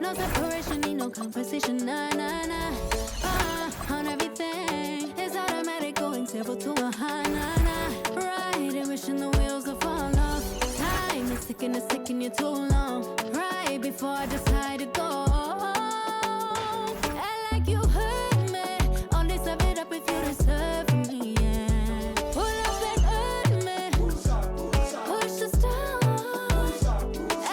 No separation, need no conversation, nah, nah, nah. On everything, it's automatic, going 0 to a high, nah, nah. Right, and wishing the wheels will fall off. Time is ticking you too long. Right before I decide to go. Act like you heard me. Only serve it up if you deserve me, yeah. Pull up and hurt me. Push the stars.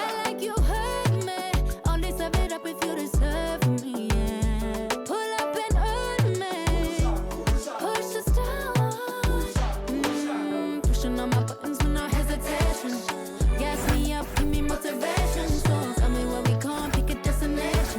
Act like you heard me. Only serve it up if you deserve me, yeah. Pull up and hurt me. Push the stars. Pushing on my buttons with no hesitation. Gas me up, give me motivation. So tell me where we going, pick a destination.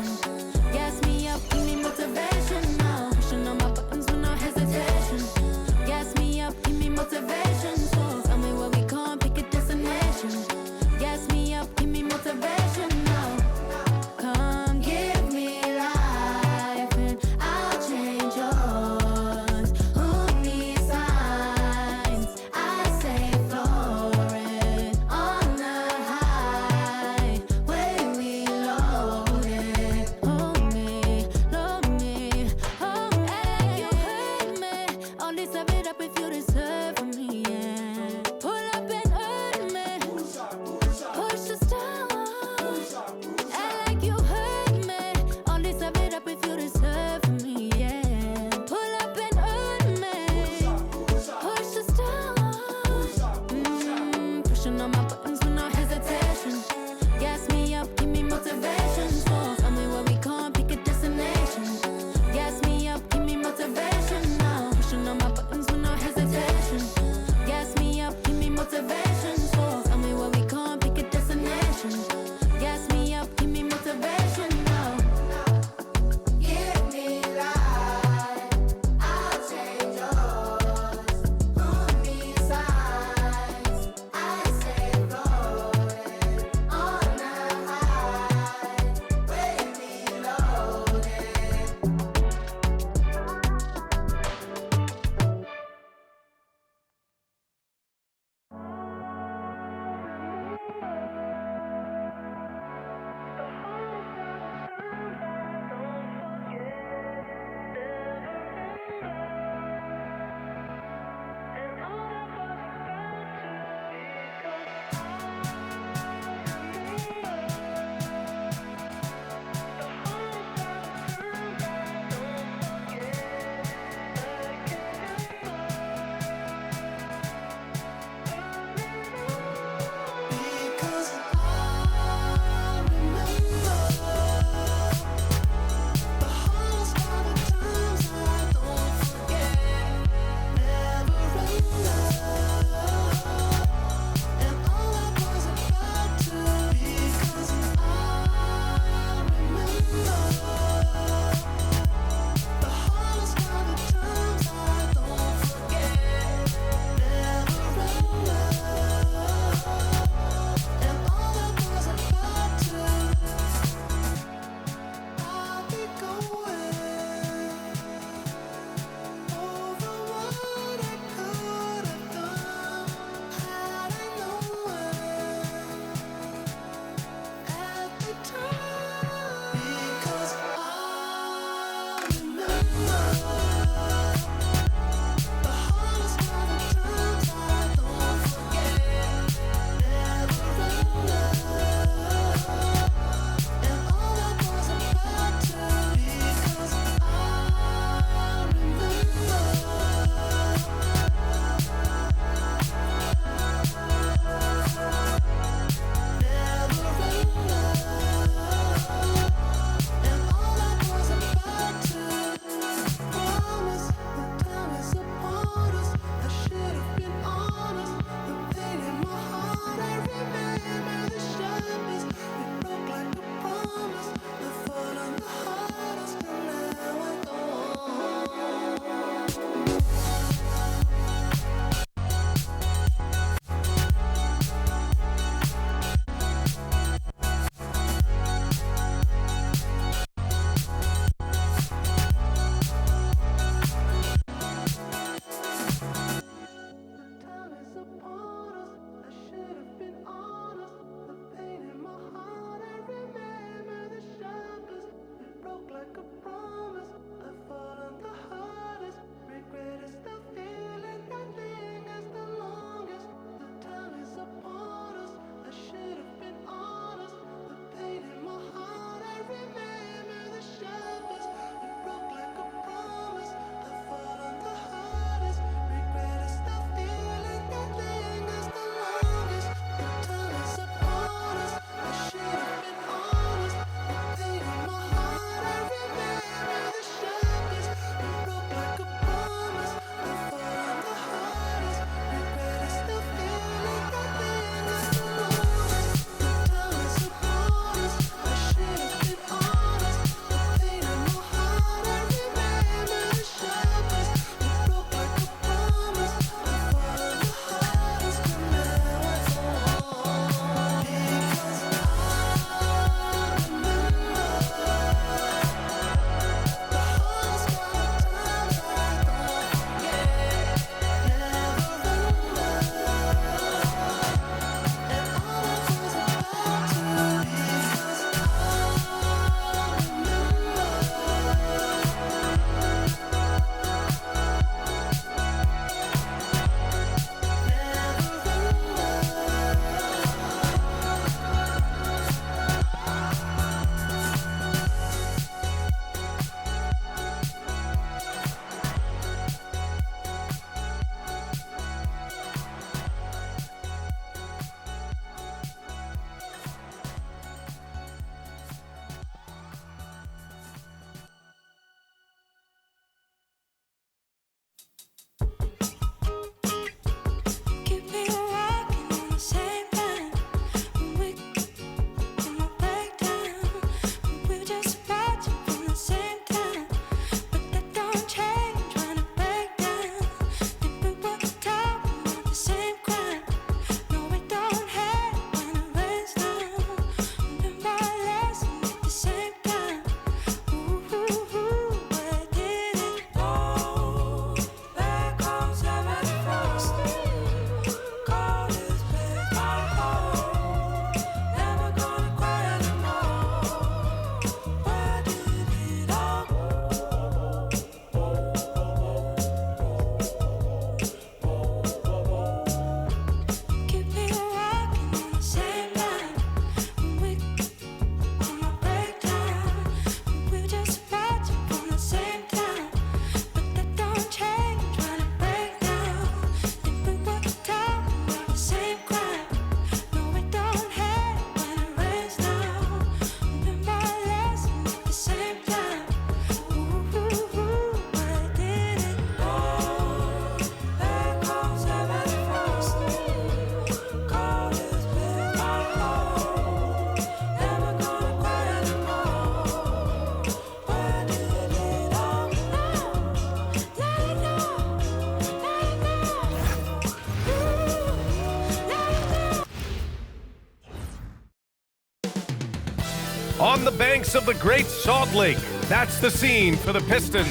On the banks of the Great Salt Lake, that's the scene for the Pistons.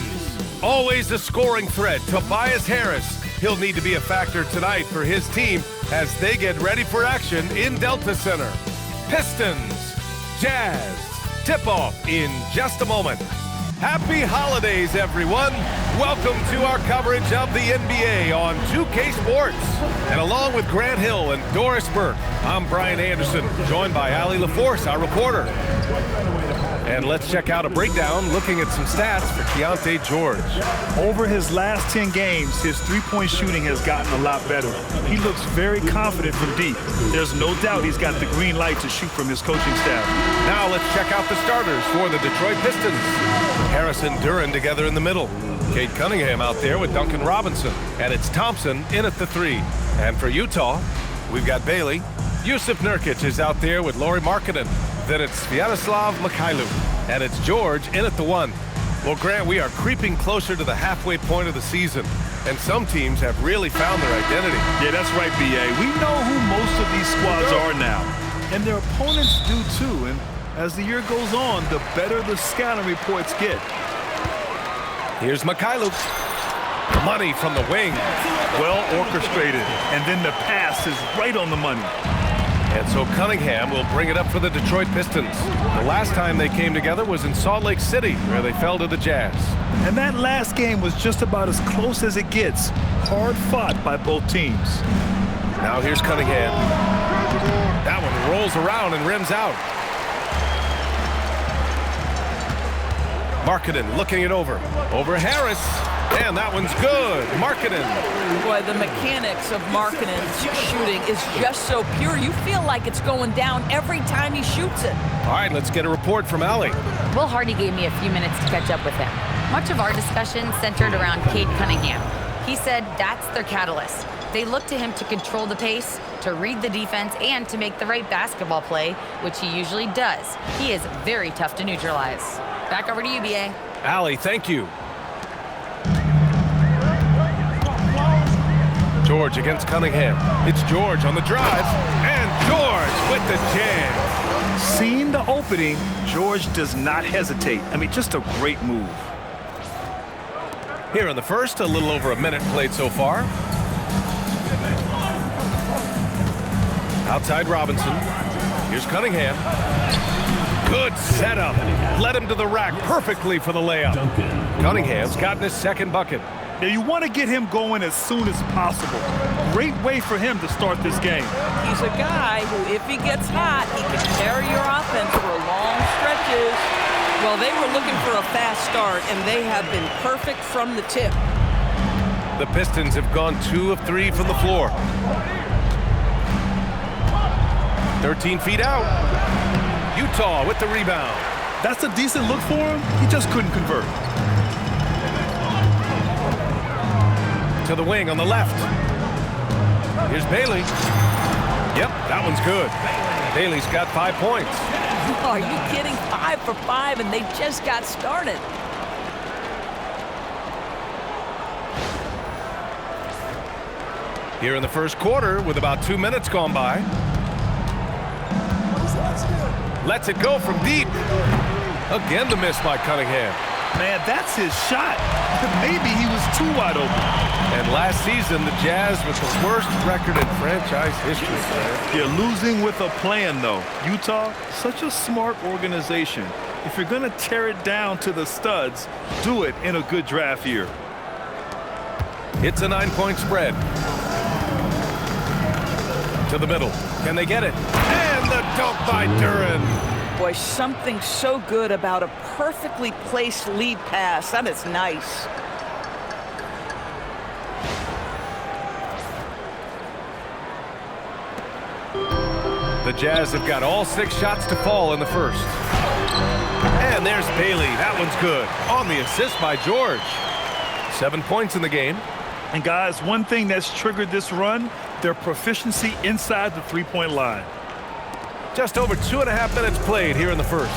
Always a scoring threat, Tobias Harris. He'll need to be a factor tonight for his team as they get ready for action in Delta Center. Pistons, Jazz, tip-off in just a moment. Happy holidays, everyone. Welcome to our coverage of the NBA on 2K Sports. And along with Grant Hill and Doris Burke, I'm Brian Anderson, joined by Allie LaForce, our reporter. And let's check out a breakdown looking at some stats for Keontae George. Over his last 10 games, his three-point shooting has gotten a lot better. He looks very confident from deep. There's no doubt he's got the green light to shoot from his coaching staff. Now let's check out the starters for the Detroit Pistons. Harris and Duren together in the middle. Cade Cunningham out there with Duncan Robinson. And it's Thompson in at the 3. And for Utah, we've got Bailey. Yusuf Nurkic is out there with Lauri Markkanen. Then it's Sviatoslav Mikhailuk. And it's George in at the 1. Well, Grant, we are creeping closer to the halfway point of the season. And some teams have really found their identity. Yeah, that's right, B.A. We know who most of these squads are now. And their opponents do too. And as the year goes on, the better the scouting reports get. Here's Mikhailuk. Money from the wing. Well orchestrated. And then the pass is right on the money. And so Cunningham will bring it up for the Detroit Pistons. The last time they came together was in Salt Lake City, where they fell to the Jazz. And that last game was just about as close as it gets. Hard fought by both teams. Now here's Cunningham. That one rolls around and rims out. Markkanen looking it over. Over Harris. And that one's good. Markkanen. Boy, the mechanics of Markkanen's shooting is just so pure. You feel like it's going down every time he shoots it. All right, let's get a report from Allie. Will Hardy gave me a few minutes to catch up with him. Much of our discussion centered around Cade Cunningham. He said that's their catalyst. They look to him to control the pace, to read the defense, and to make the right basketball play, which he usually does. He is very tough to neutralize. Back over to you, B.A. Allie, thank you. George against Cunningham. It's George on the drive, and George with the jam. Seeing the opening, George does not hesitate. I mean, just a great move. Here in the first, a little over a minute played so far. Outside Robinson. Here's Cunningham. Good setup. Led him to the rack perfectly for the layup. Cunningham's gotten his second bucket. Now, you want to get him going as soon as possible. Great way for him to start this game. He's a guy who, if he gets hot, he can carry your offense for long stretches. Well, they were looking for a fast start, and they have been perfect from the tip. The Pistons have gone 2 of 3 from the floor. 13 feet out. Utah with the rebound. That's a decent look for him. He just couldn't convert. To the wing on the left. Here's Bailey. Yep, that one's good. Bailey's got 5 points. Are you kidding? 5 for 5, and they just got started. Here in the first quarter with about 2 minutes gone by. Lets it go from deep. Again the miss by Cunningham. Man, that's his shot. Maybe he was too wide open. And last season, the Jazz with the worst record in franchise history. You're losing with a plan, though. Utah, such a smart organization. If you're going to tear it down to the studs, do it in a good draft year. It's a 9-point spread. To the middle. Can they get it? And the dunk by Duren. Boy, something so good about a perfectly placed lead pass. That is nice. The Jazz have got all 6 shots to fall in the first. And there's Bailey. That one's good. On the assist by George. 7 points in the game. And guys, one thing that's triggered this run, their proficiency inside the three-point line. Just over 2.5 minutes played here in the first.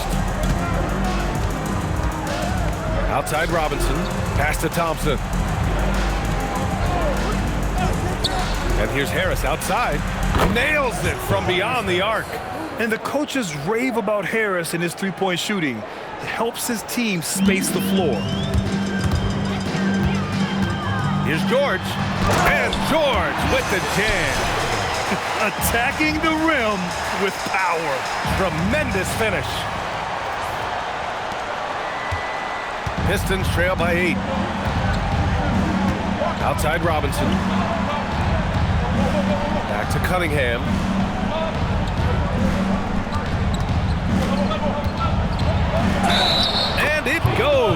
Outside Robinson. Pass to Thompson. And here's Harris outside. Nails it from beyond the arc. And the coaches rave about Harris and his three-point shooting. It helps his team space the floor. Here's George. And George with the jam. Attacking the rim with power. Tremendous finish. Pistons trail by 8. Outside Robinson. Back to Cunningham. And it goes.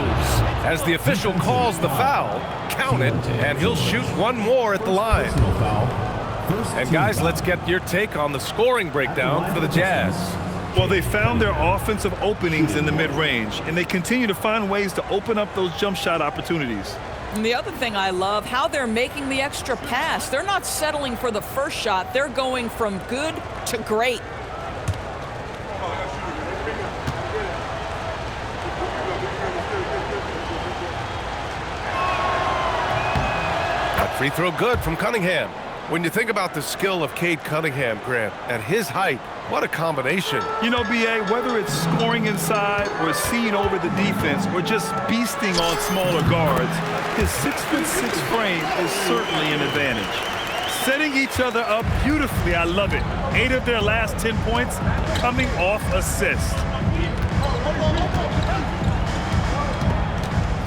As the official calls the foul, count it, and he'll shoot one more at the line. And guys, let's get your take on the scoring breakdown for the Jazz. Well, they found their offensive openings in the mid-range, and they continue to find ways to open up those jump shot opportunities. And the other thing I love, how they're making the extra pass. They're not settling for the first shot. They're going from good to great. That free throw good from Cunningham. When you think about the skill of Cade Cunningham, Grant, at his height, what a combination. You know, B.A., whether it's scoring inside or seeing over the defense or just beasting on smaller guards, his 6'6" frame is certainly an advantage. Setting each other up beautifully, I love it. 8 of their last 10 points coming off assists.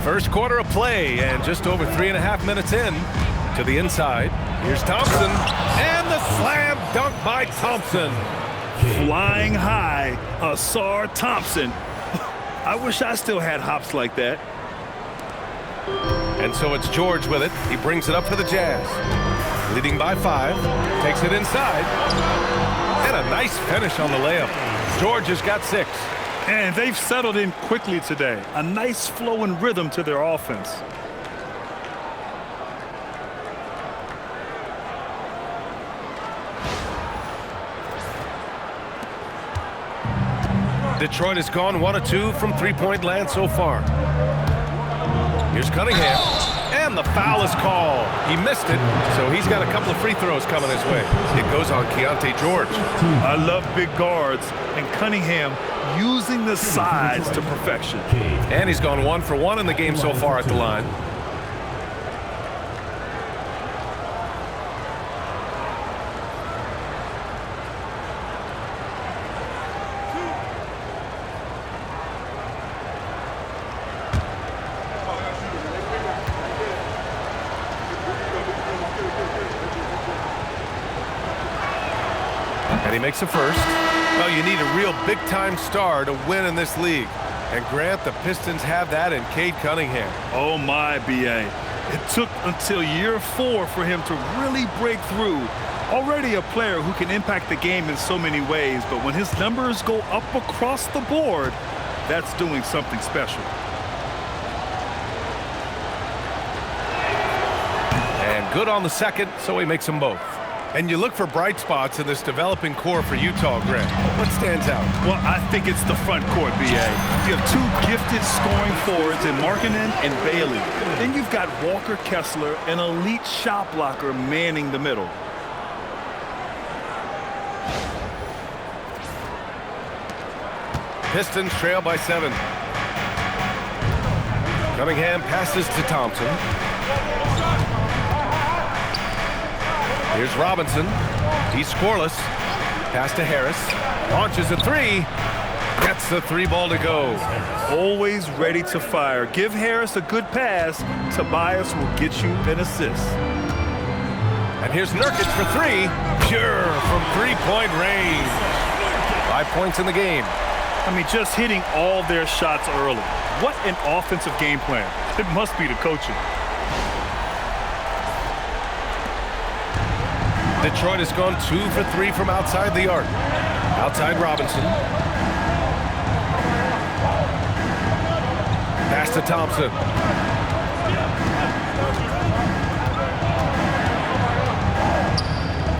First quarter of play, and just over 3.5 minutes in to the inside. Here's Thompson, and the slam dunk by Thompson. Flying high, Ausar Thompson. I wish I still had hops like that. And so it's George with it. He brings it up for the Jazz. Leading by 5, takes it inside. And a nice finish on the layup. George has got 6. And they've settled in quickly today. A nice flow and rhythm to their offense. Detroit has gone 1 of 2 from three-point land so far. Here's Cunningham, and the foul is called. He missed it, so he's got a couple of free throws coming his way. It goes on Keontae George. I love big guards, and Cunningham using the sides to perfection. And he's gone 1 for 1 in the game so far at the line. And he makes a first. Well, you need a real big-time star to win in this league. And Grant, the Pistons have that in Cade Cunningham. Oh my, B.A. It took until year 4 for him to really break through. Already a player who can impact the game in so many ways, but when his numbers go up across the board, that's doing something special. And good on the second, so he makes them both. And you look for bright spots in this developing core for Utah, Grant. What stands out? Well, I think it's the front court, B.A. You have 2 gifted scoring forwards in Markkanen and Bailey. Then you've got Walker Kessler, an elite shot blocker, manning the middle. Pistons trail by 7. Cunningham passes to Thompson. Here's Robinson. He's scoreless. Pass to Harris. Launches a 3. Gets the 3 ball to go. Always ready to fire. Give Harris a good pass. Tobias will get you an assist. And here's Nurkic for 3. Pure from 3-point range. 5 points in the game. I mean, just hitting all their shots early. What an offensive game plan. It must be the coaching. Detroit has gone 2 for 3 from outside the arc. Outside Robinson. Pass to Thompson.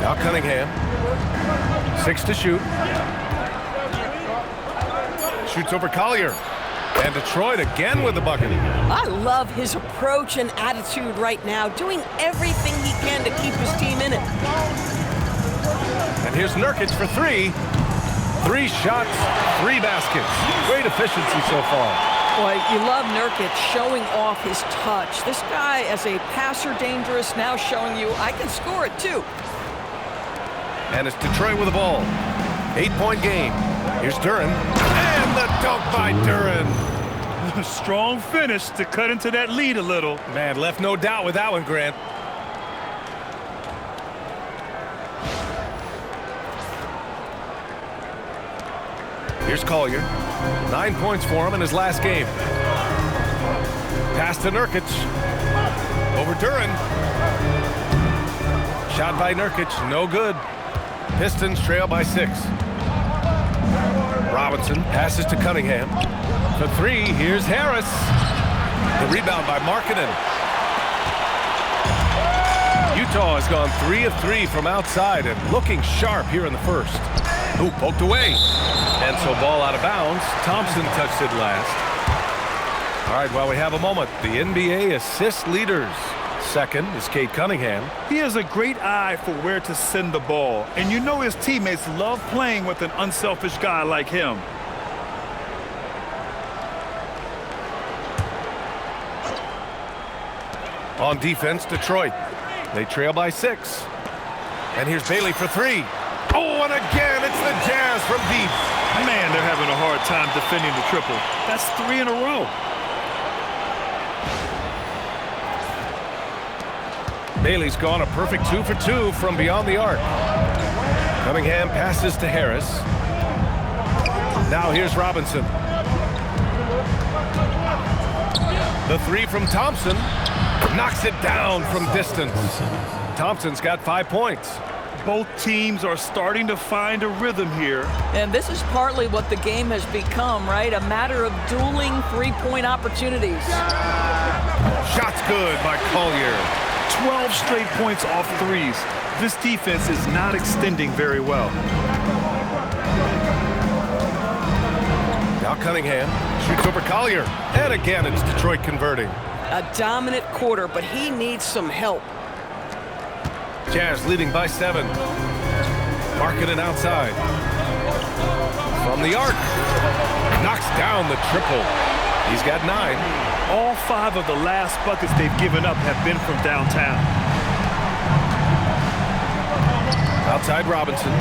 Now Cunningham. 6 to shoot. Shoots over Collier. And Detroit again with the bucket. I love his approach and attitude right now, doing everything he can to keep his team in it. And here's Nurkic for 3. 3 shots, 3 baskets. Great efficiency so far. Boy, you love Nurkic showing off his touch. This guy, as a passer, dangerous, now showing you I can score it too. And it's Detroit with the ball. 8-point game. Here's Duren. And the dunk by Duren. Strong finish to cut into that lead a little. Man, left no doubt with that one, Grant. Here's Collier. 9 points for him in his last game. Pass to Nurkic. Over Duren. Shot by Nurkic, no good. Pistons trail by 6. Robinson passes to Cunningham. For 3, here's Harris. The rebound by Markkanen. Utah has gone 3 of 3 from outside and looking sharp here in the first. Ooh, poked away. And so ball out of bounds. Thompson touched it last. All right, well, we have a moment. The NBA assist leaders. Second is Cade Cunningham. He has a great eye for where to send the ball. And you know his teammates love playing with an unselfish guy like him. On defense, Detroit. They trail by 6. And here's Bailey for 3. Oh, and again, it's the Jazz from deep. Man, they're having a hard time defending the triple. That's 3 in a row. Bailey's gone a perfect 2 for 2 from beyond the arc. Cunningham passes to Harris. Now here's Robinson. The 3 from Thompson. Knocks it down from distance. Thompson's got 5 points. Both teams are starting to find a rhythm here. And this is partly what the game has become, right? A matter of dueling three-point opportunities. Shot's good by Collier. 12 straight points off threes. This defense is not extending very well. Now Cunningham shoots over Collier. And again, it's Detroit converting. A dominant quarter, but he needs some help. Jazz leading by 7. Markkanen outside. From the arc. Knocks down the triple. He's got 9. All 5 of the last buckets they've given up have been from downtown. Outside Robinson.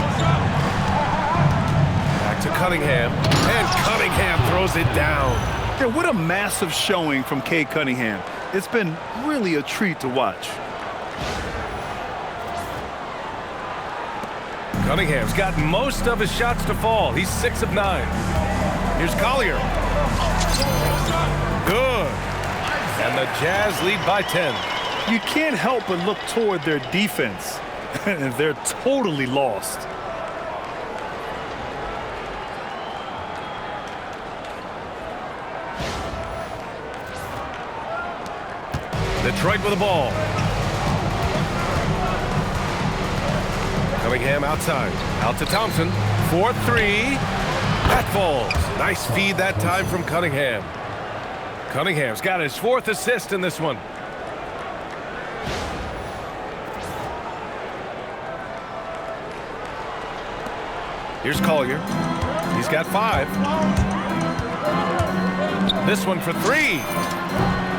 Back to Cunningham. And Cunningham throws it down. Yeah, what a massive showing from Cade Cunningham. It's been really a treat to watch. Cunningham's got most of his shots to fall. He's 6 of 9. Here's Collier. Good. And the Jazz lead by 10. You can't help but look toward their defense. They're totally lost. Detroit with the ball. Cunningham outside. Out to Thompson. 4-3. That falls. Nice feed that time from Cunningham. Cunningham's got his 4th assist in this one. Here's Collier. He's got 5. This one for 3.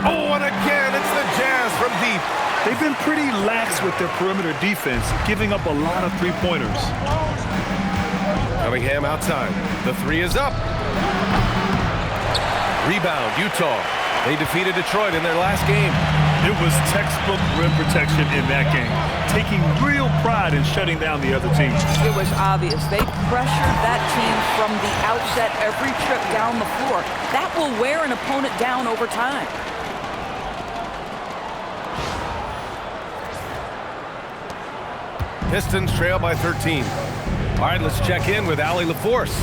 Oh, and again, it's the Jazz from deep. They've been pretty lax with their perimeter defense, giving up a lot of three-pointers. Cunningham outside. The 3 is up. Rebound, Utah. They defeated Detroit in their last game. It was textbook rim protection in that game, taking real pride in shutting down the other team. It was obvious. They pressured that team from the outset every trip down the floor. That will wear an opponent down over time. Pistons trail by 13. All right, let's check in with Allie LaForce.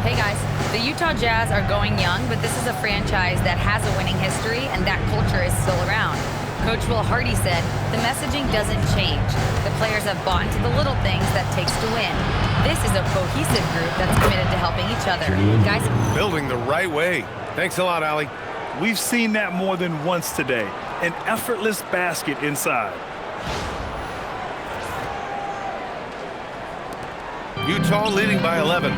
Hey guys, the Utah Jazz are going young, but this is a franchise that has a winning history and that culture is still around. Coach Will Hardy said, the messaging doesn't change. The players have bought into the little things that takes to win. This is a cohesive group that's committed to helping each other. Guys, building the right way. Thanks a lot, Allie. We've seen that more than once today. An effortless basket inside. Utah leading by 11.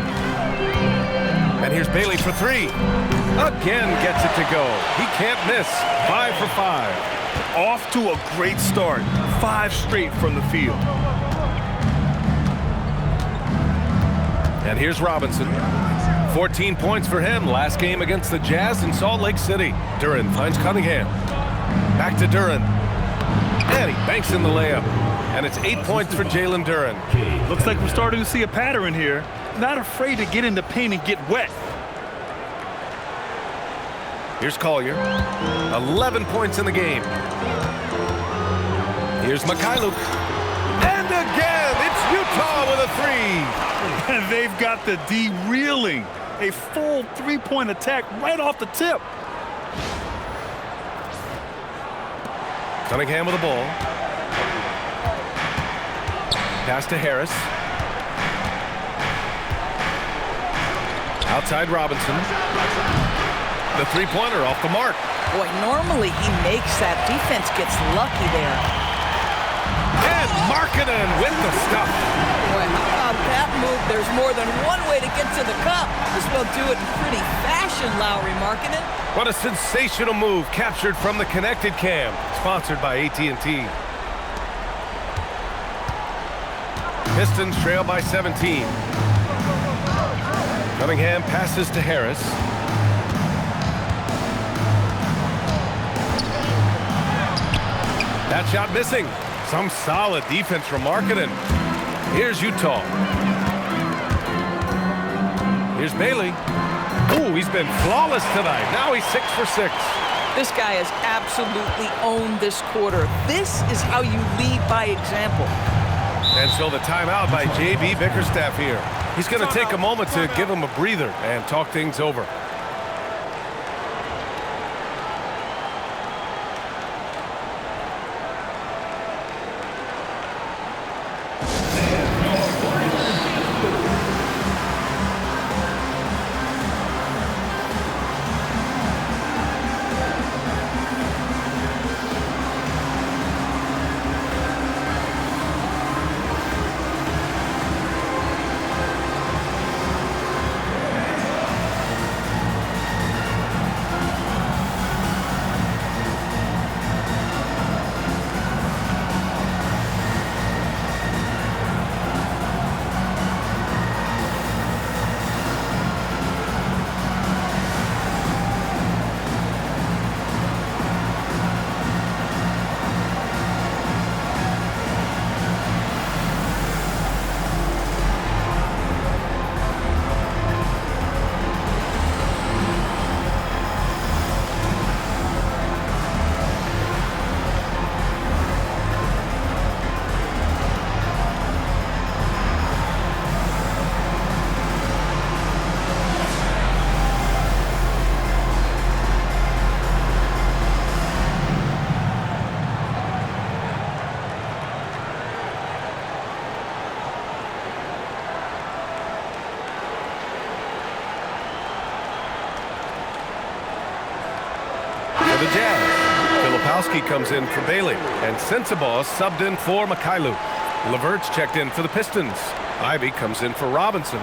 And here's Bailey for three. Again gets it to go. He can't miss. 5 for 5. Off to a great start. 5 straight from the field. And here's Robinson. 14 points for him last game against the Jazz in Salt Lake City. Duren finds Cunningham. Back to Duren. And he banks in the layup. And it's 8 points for Jalen Duren. Looks like we're starting to see a pattern here. Not afraid to get in the paint and get wet. Here's Collier. 11 points in the game. Here's Mikhailuk. And again, it's Utah with a three. And they've got the D reeling. A full 3-point attack right off the tip. Cunningham with the ball. Pass to Harris. Outside Robinson. The three-pointer off the mark. Boy, normally he makes that. Defense gets lucky there. And Markkanen with the stuff. Boy, how about that move? There's more than one way to get to the cup. As well do it in pretty fashion, Lowry Markkanen. What a sensational move captured from the Connected Cam, sponsored by AT&T. Pistons trail by 17. Cunningham passes to Harris. That shot missing. Some solid defense from Markkanen. Here's Utah. Here's Bailey. Ooh, he's been flawless tonight. Now he's 6 for 6. This guy has absolutely owned this quarter. This is how you lead by example. And so the timeout by J.B. Bickerstaff here. He's going to take a moment to give him a breather and talk things over. For the Jazz, Filipowski comes in for Bailey, and Sensabaugh subbed in for Mikhailuk. Levert's checked in for the Pistons. Ivy comes in for Robinson.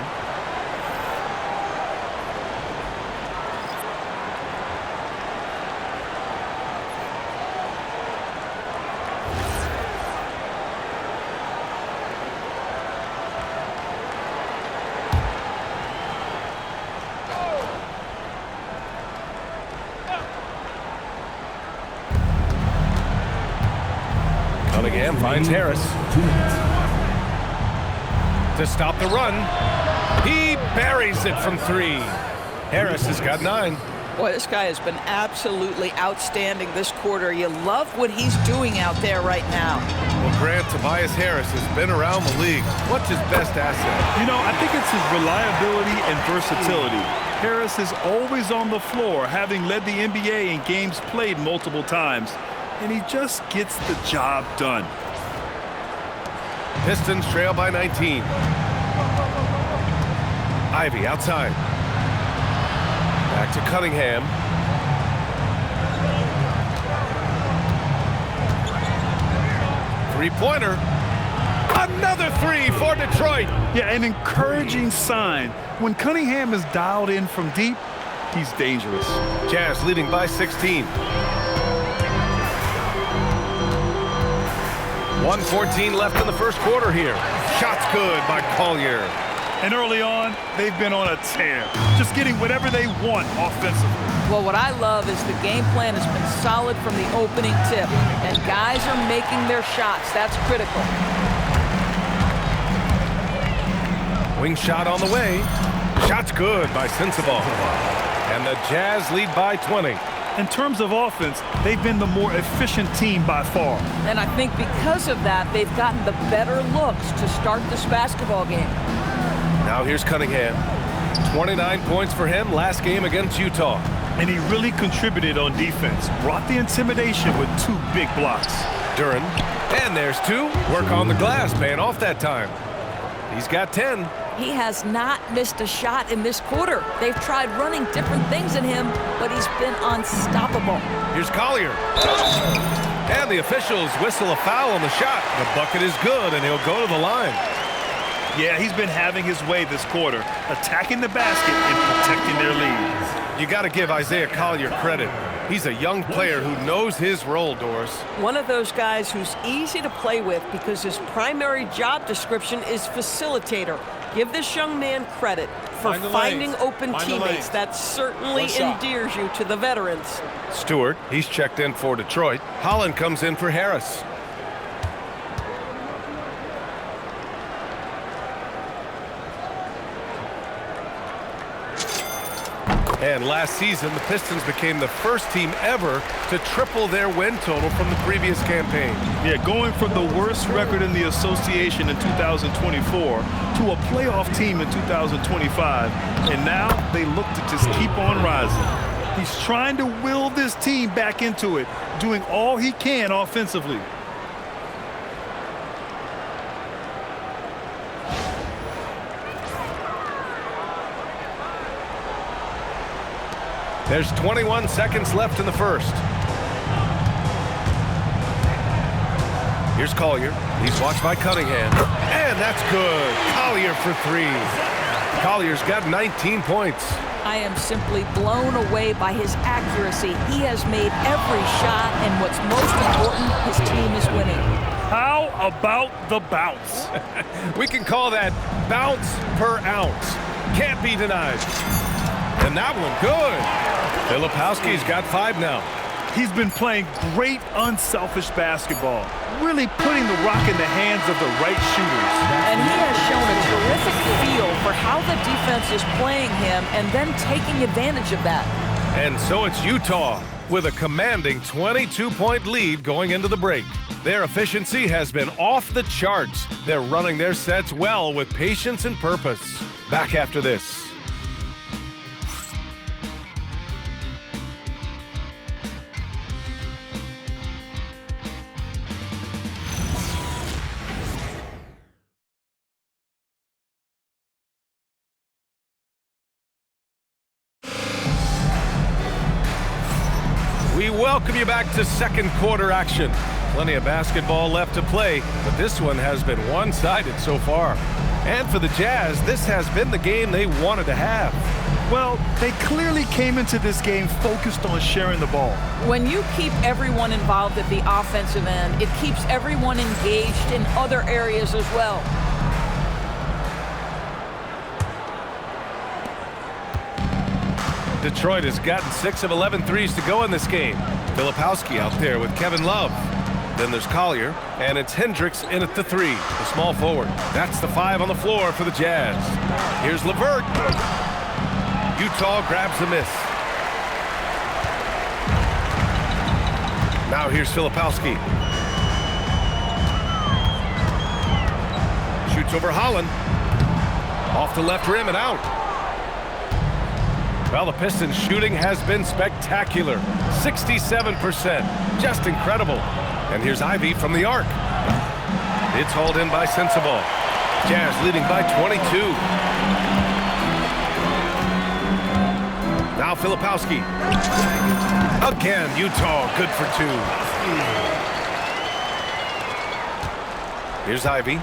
Cunningham finds Harris. To stop the run. He buries it from 3. Harris has got 9. Boy, this guy has been absolutely outstanding this quarter. You love what he's doing out there right now. Well, Grant, Tobias Harris has been around the league. What's his best asset? You know, I think it's his reliability and versatility. Harris is always on the floor, having led the NBA in games played multiple times. And he just gets the job done. Pistons trail by 19. Ivy outside. Back to Cunningham. Three-pointer. Another three for Detroit. Yeah, an encouraging sign. When Cunningham is dialed in from deep, he's dangerous. Jazz leading by 16. 1:14 left in the first quarter here. Shots good by Collier. And early on, they've been on a tear, just getting whatever they want offensively. Well, what I love is the game plan has been solid from the opening tip, and guys are making their shots. That's critical. Wing shot on the way. Shot's good by Sensabaugh. And the Jazz lead by 20. In terms of offense, they've been the more efficient team by far. And I think because of that, they've gotten the better looks to start this basketball game. Now here's Cunningham. 29 points for him last game against Utah. And he really contributed on defense. Brought the intimidation with 2 big blocks. Duren. And there's 2. Work on the glass, paying off that time. He's got 10. He has not missed a shot in this quarter. They've tried running different things in him, but he's been unstoppable. Here's Collier. And the officials whistle a foul on the shot. The bucket is good, and he'll go to the line. Yeah, he's been having his way this quarter, attacking the basket and protecting their lead. You got to give Isaiah Collier credit. He's a young player who knows his role, Doris. One of those guys who's easy to play with because his primary job description is facilitator. Give this young man credit for finding open teammates. That certainly endears you to the veterans. Stewart, he's checked in for Detroit. Holland comes in for Harris. And last season, the Pistons became the first team ever to triple their win total from the previous campaign. Yeah, going from the worst record in the association in 2024 to a playoff team in 2025. And now they look to just keep on rising. He's trying to will this team back into it, doing all he can offensively. There's 21 seconds left in the first. Here's Collier. He's watched by Cunningham. And that's good. Collier for 3. Collier's got 19 points. I am simply blown away by his accuracy. He has made every shot, and what's most important, his team is winning. How about the bounce? We can call that bounce per ounce. Can't be denied. And that one, good. Filipowski's got 5 now. He's been playing great, unselfish basketball, really putting the rock in the hands of the right shooters. And he has shown a terrific feel for how the defense is playing him and then taking advantage of that. And so it's Utah with a commanding 22-point lead going into the break. Their efficiency has been off the charts. They're running their sets well with patience and purpose. Back after this. We welcome you back to second quarter action. Plenty of basketball left to play, but this one has been one-sided so far. And for the Jazz, this has been the game they wanted to have. Well, they clearly came into this game focused on sharing the ball. When you keep everyone involved at the offensive end, it keeps everyone engaged in other areas as well. Detroit has gotten 6 of 11 threes to go in this game. Filipowski out there with Kevin Love. Then there's Collier, and it's Hendricks in at the 3, the small forward. That's the 5 on the floor for the Jazz. Here's LeVert. Utah grabs the miss. Now here's Filipowski. Shoots over Holland. Off the left rim and out. Well, the Pistons' shooting has been spectacular. 67%. Just incredible. And here's Ivy from the arc. It's hauled in by Sensabaugh. Jazz leading by 22. Now Filipowski. Again, Utah good for 2. Here's Ivy.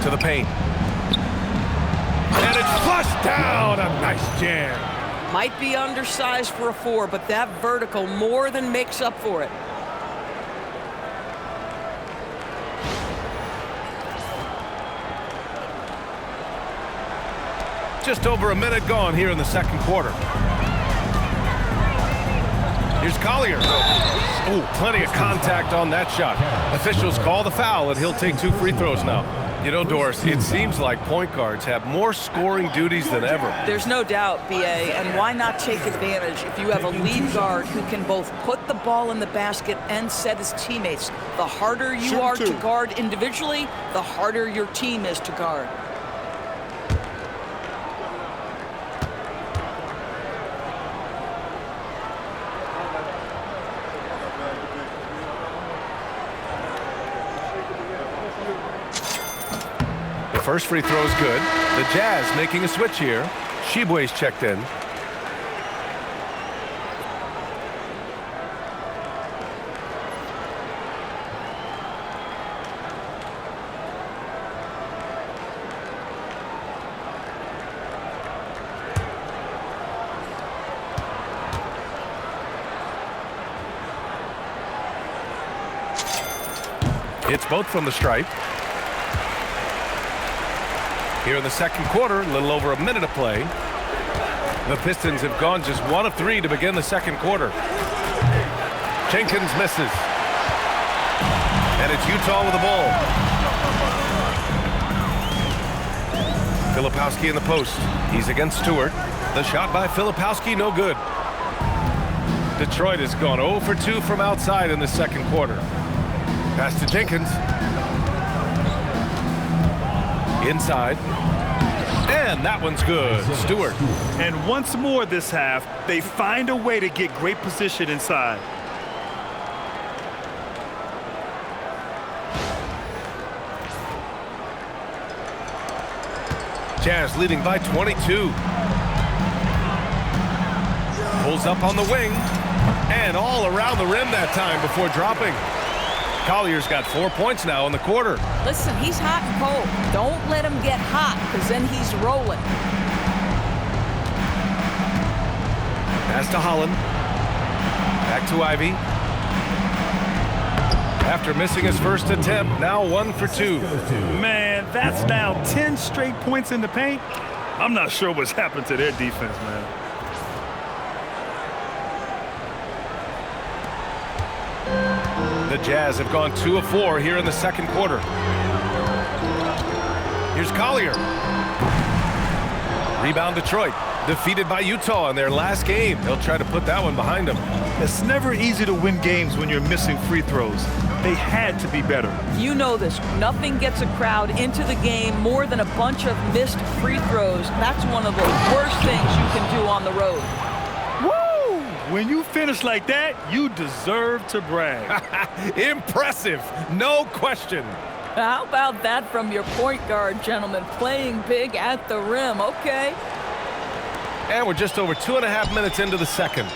To the paint. And it's flushed down. A nice jam. Might be undersized for a 4, but that vertical more than makes up for it. Just over a minute gone here in the second quarter. Here's Collier. Oh, plenty of contact on that shot. Officials call the foul, and he'll take 2 free throws now. You know, Doris, it seems like point guards have more scoring duties than ever. There's no doubt, B.A., and why not take advantage if you have a lead guard who can both put the ball in the basket and set his teammates. The harder you are to guard individually, the harder your team is to guard. First free throw is good. The Jazz making a switch here. Sheboy's checked in. It's both from the stripe. Here in the second quarter, a little over a minute of play. The Pistons have gone just 1 of 3 to begin the second quarter. Jenkins misses. And it's Utah with the ball. Filipowski in the post. He's against Stewart. The shot by Filipowski, no good. Detroit has gone 0 for 2 from outside in the second quarter. Pass to Jenkins. Inside. And that one's good. Stewart. And once more this half, they find a way to get great position inside. Jazz leading by 22. Pulls up on the wing. And all around the rim that time before dropping. Collier's got 4 points now in the quarter. Listen, he's hot and cold. Don't let him get hot, because then he's rolling. Pass to Holland. Back to Ivy. After missing his first attempt, now 1 for 2. Man, that's now 10 straight points in the paint. I'm not sure what's happened to their defense, man. The Jazz have gone 2 of 4 here in the second quarter. Here's Collier. Rebound Detroit. Defeated by Utah in their last game. They'll try to put that one behind them. It's never easy to win games when you're missing free throws. They had to be better. You know this. Nothing gets a crowd into the game more than a bunch of missed free throws. That's one of the worst things you can do on the road. Woo! When you finish like that, you deserve to brag. Impressive. No question. How about that from your point guard, gentlemen? Playing big at the rim. Okay. And we're just over 2.5 minutes into the second.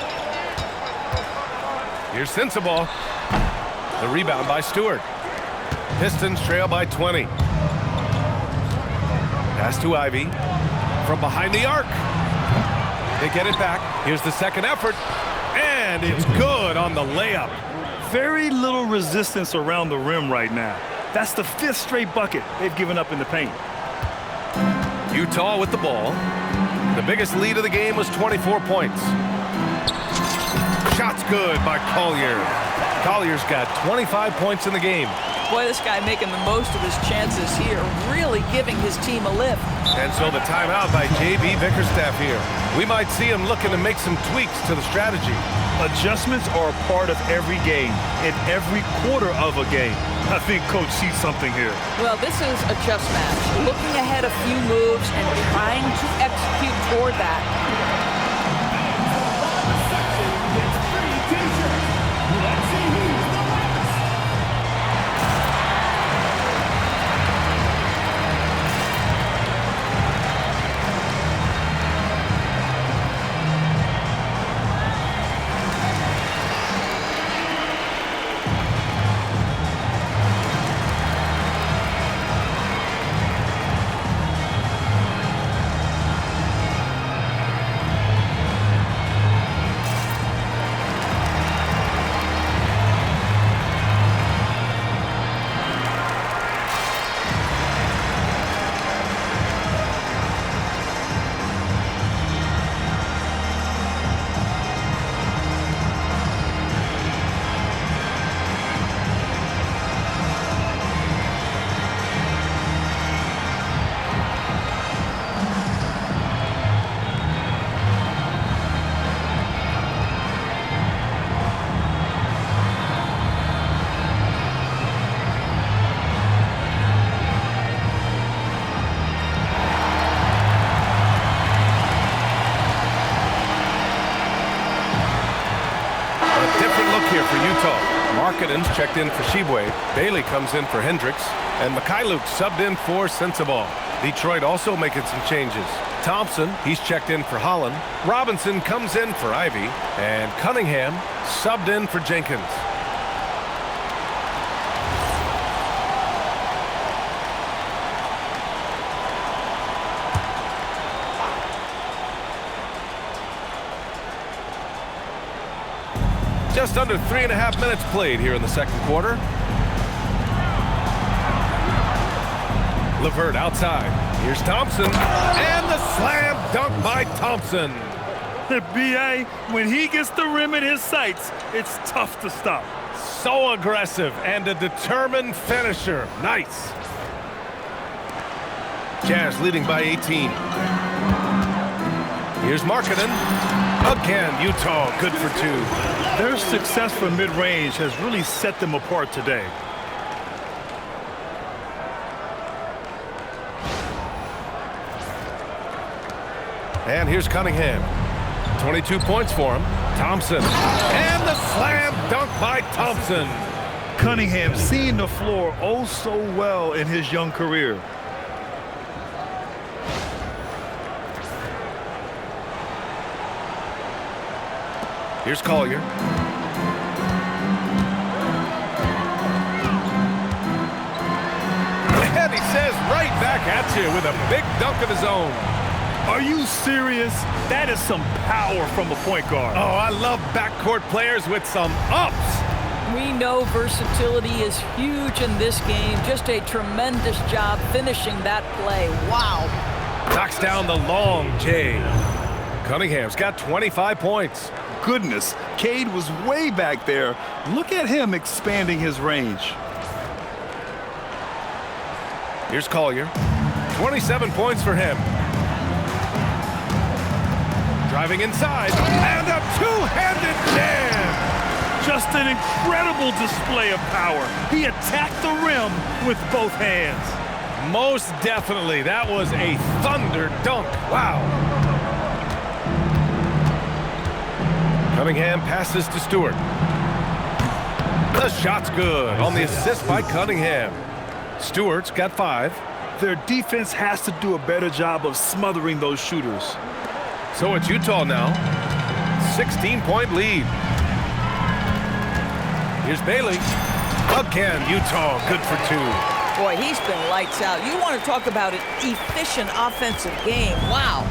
Here's Sensabaugh. The rebound by Stewart. Pistons trail by 20. Pass to Ivy. From behind the arc. They get it back. Here's the second effort. And it's good on the layup. Very little resistance around the rim right now. That's the 5th straight bucket they've given up in the paint. Utah with the ball. The biggest lead of the game was 24 points. Shot's good by Collier. Collier's got 25 points in the game. Boy, this guy making the most of his chances here, really giving his team a lift. And so the timeout by J.B. Bickerstaff here. We might see him looking to make some tweaks to the strategy. Adjustments are a part of every game, in every quarter of a game. I think Coach sees something here. Well, this is a chess match. Looking ahead a few moves and trying to execute toward that. here for Utah. Markkanen's checked in for Shibwe. Bailey comes in for Hendricks. And Mikhailuk subbed in for Sensabaugh. Detroit also making some changes. Thompson, he's checked in for Holland. Robinson comes in for Ivy. And Cunningham subbed in for Jenkins. Just under 3.5 minutes played here in the second quarter. LeVert outside. Here's Thompson. And the slam dunk by Thompson. B.A., when he gets the rim in his sights, it's tough to stop. So aggressive and a determined finisher. Nice. Jazz leading by 18. Here's Markkanen. Again, Utah good for 2. Their success from mid-range has really set them apart today. And here's Cunningham. 22 points for him. Thompson. And the slam dunk by Thompson. Cunningham seeing the floor oh so well in his young career. Here's Collier. And he says right back at you with a big dunk of his own. Are you serious? That is some power from a point guard. Oh, I love backcourt players with some ups. We know versatility is huge in this game. Just a tremendous job finishing that play. Wow. Knocks down the long J. Cunningham's got 25 points. Goodness, Cade was way back there. Look at him expanding his range. Here's Collier. 27 points for him. Driving inside, and a two-handed jam! Just an incredible display of power. He attacked the rim with both hands. Most definitely, that was a thunder dunk. Wow. Cunningham passes to Stewart. The shot's good on the assist by Cunningham. Stewart's got 5. Their defense has to do a better job of smothering those shooters. So it's Utah now. 16-point lead. Here's Bailey. Again, Utah good for 2. Boy, he's been lights out. You want to talk about an efficient offensive game. Wow.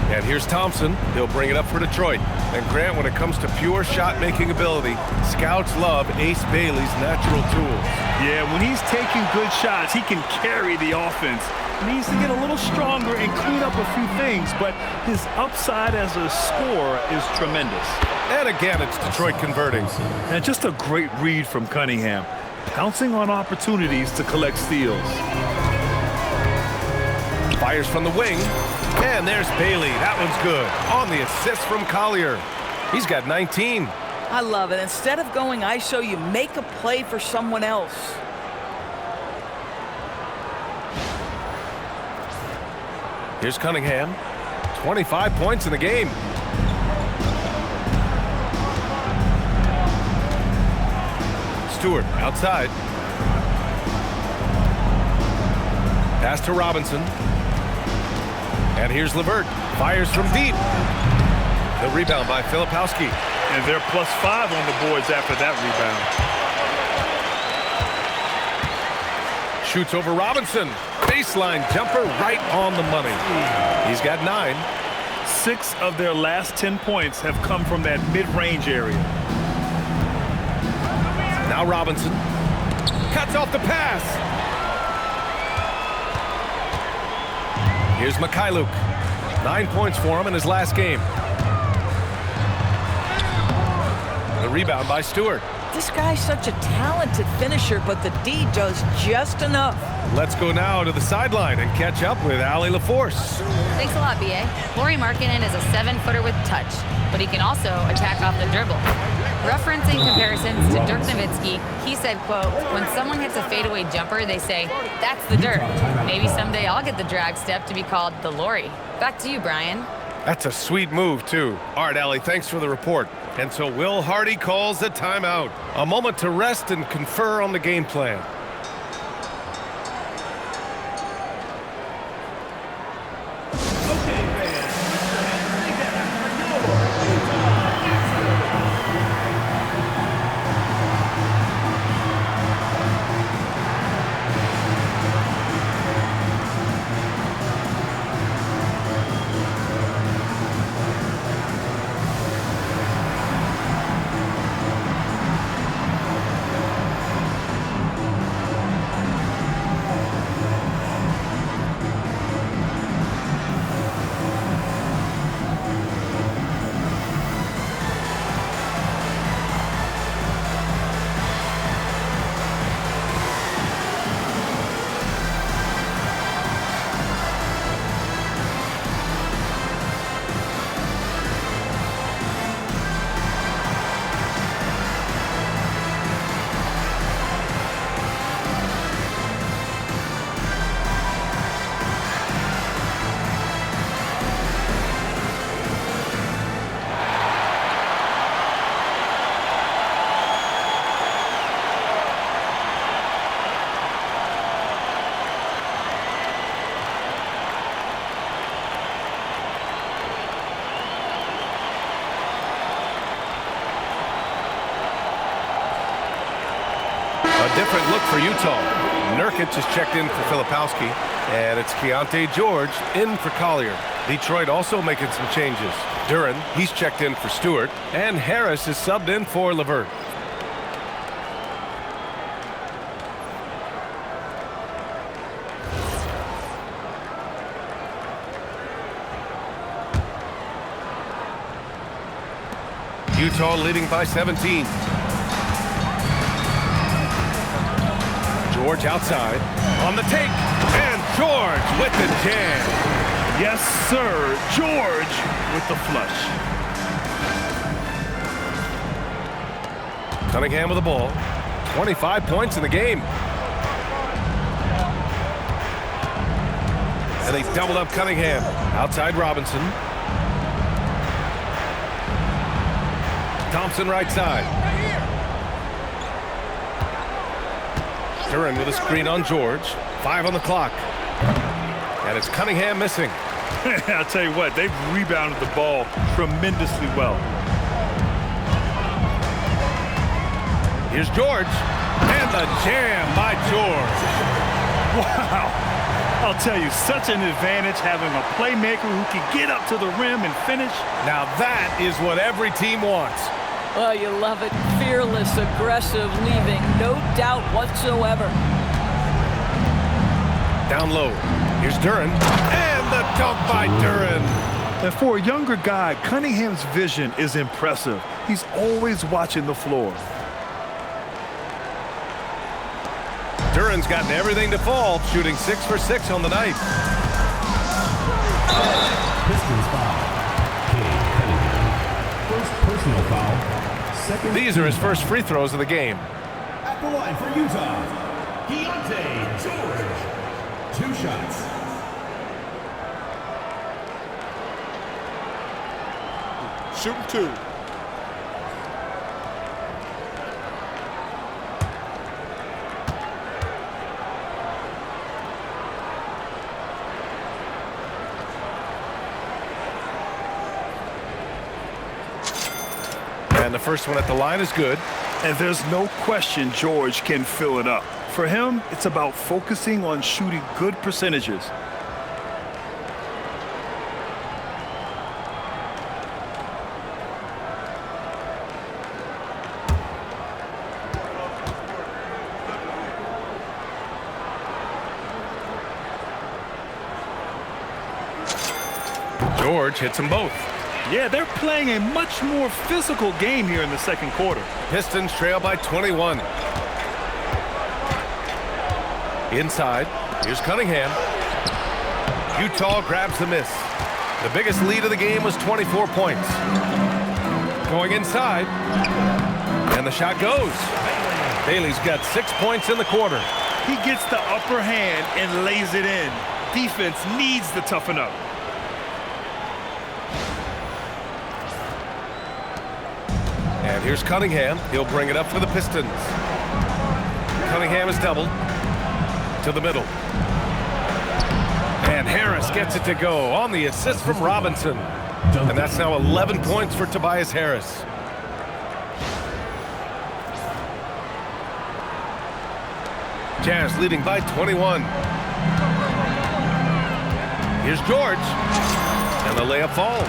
And here's Thompson. He'll bring it up for Detroit. And Grant, when it comes to pure shot-making ability, scouts love Ace Bailey's natural tools. Yeah, when he's taking good shots, he can carry the offense. He needs to get a little stronger and clean up a few things, but his upside as a scorer is tremendous. And again, it's Detroit converting. And just a great read from Cunningham, pouncing on opportunities to collect steals. Fires from the wing. And there's Bailey. That one's good. On the assist from Collier. He's got 19. I love it. Instead of going ISO, you make a play for someone else. Here's Cunningham. 25 points in the game. Stewart outside. Pass to Robinson. And here's LeVert. Fires from deep. The rebound by Filipowski. And they're +5 on the boards after that rebound. Shoots over Robinson. Baseline jumper right on the money. He's got 9. 6 of their last 10 points have come from that mid-range area. Now Robinson. Cuts off the pass. Here's Mikhailuk. 9 points for him in his last game. The rebound by Stewart. This guy's such a talented finisher, but the D does just enough. Let's go now to the sideline and catch up with Allie LaForce. Thanks a lot, B.A. Lauri Markkanen is a 7-footer with touch, but he can also attack off the dribble. Referencing comparisons to Dirk Nowitzki, he said, quote, "When someone hits a fadeaway jumper, they say, that's the Dirk. Maybe someday I'll get the drag step to be called the Lauri." Back to you, Brian. That's a sweet move, too. All right, Allie, thanks for the report. And so Will Hardy calls the timeout. A moment to rest and confer on the game plan. A different look for Utah. Nurkic is checked in for Filipowski, and it's Keontae George in for Collier. Detroit also making some changes. Duren, he's checked in for Stewart, and Harris is subbed in for LeVert. Utah leading by 17. George outside on the take, and George with the jam. Yes, sir. George with the flush. Cunningham with the ball. 25 points in the game. And they doubled up Cunningham. Outside Robinson. Thompson right side. Duren with a screen on George. 5 on the clock. And it's Cunningham missing. I'll tell you what, they've rebounded the ball tremendously well. Here's George. And the jam by George. Wow. I'll tell you, such an advantage having a playmaker who can get up to the rim and finish. Now that is what every team wants. Oh, you love it. Fearless, aggressive, leaving. No doubt whatsoever. Down low. Here's Duren. And the dunk by Duren. And for a younger guy, Cunningham's vision is impressive. He's always watching the floor. Duren's gotten everything to fall, shooting 6 for 6 on the night. Pistons foul. Cade Cunningham. First personal foul. Second. These are his first free throws of the game. At the line for Utah, Keontae George. 2 shots. Shooting 2. And the first one at the line is good. And there's no question George can fill it up. For him, it's about focusing on shooting good percentages. George hits them both. Yeah, they're playing a much more physical game here in the second quarter. Pistons trail by 21. Inside, here's Cunningham. Utah grabs the miss. The biggest lead of the game was 24 points. Going inside, and the shot goes. Bailey's got 6 points in the quarter. He gets the upper hand and lays it in. Defense needs to toughen up. And here's Cunningham. He'll bring it up for the Pistons. Cunningham is doubled to the middle. And Harris gets it to go on the assist from Robinson. And that's now 11 points for Tobias Harris. Jazz leading by 21. Here's George. And the layup falls.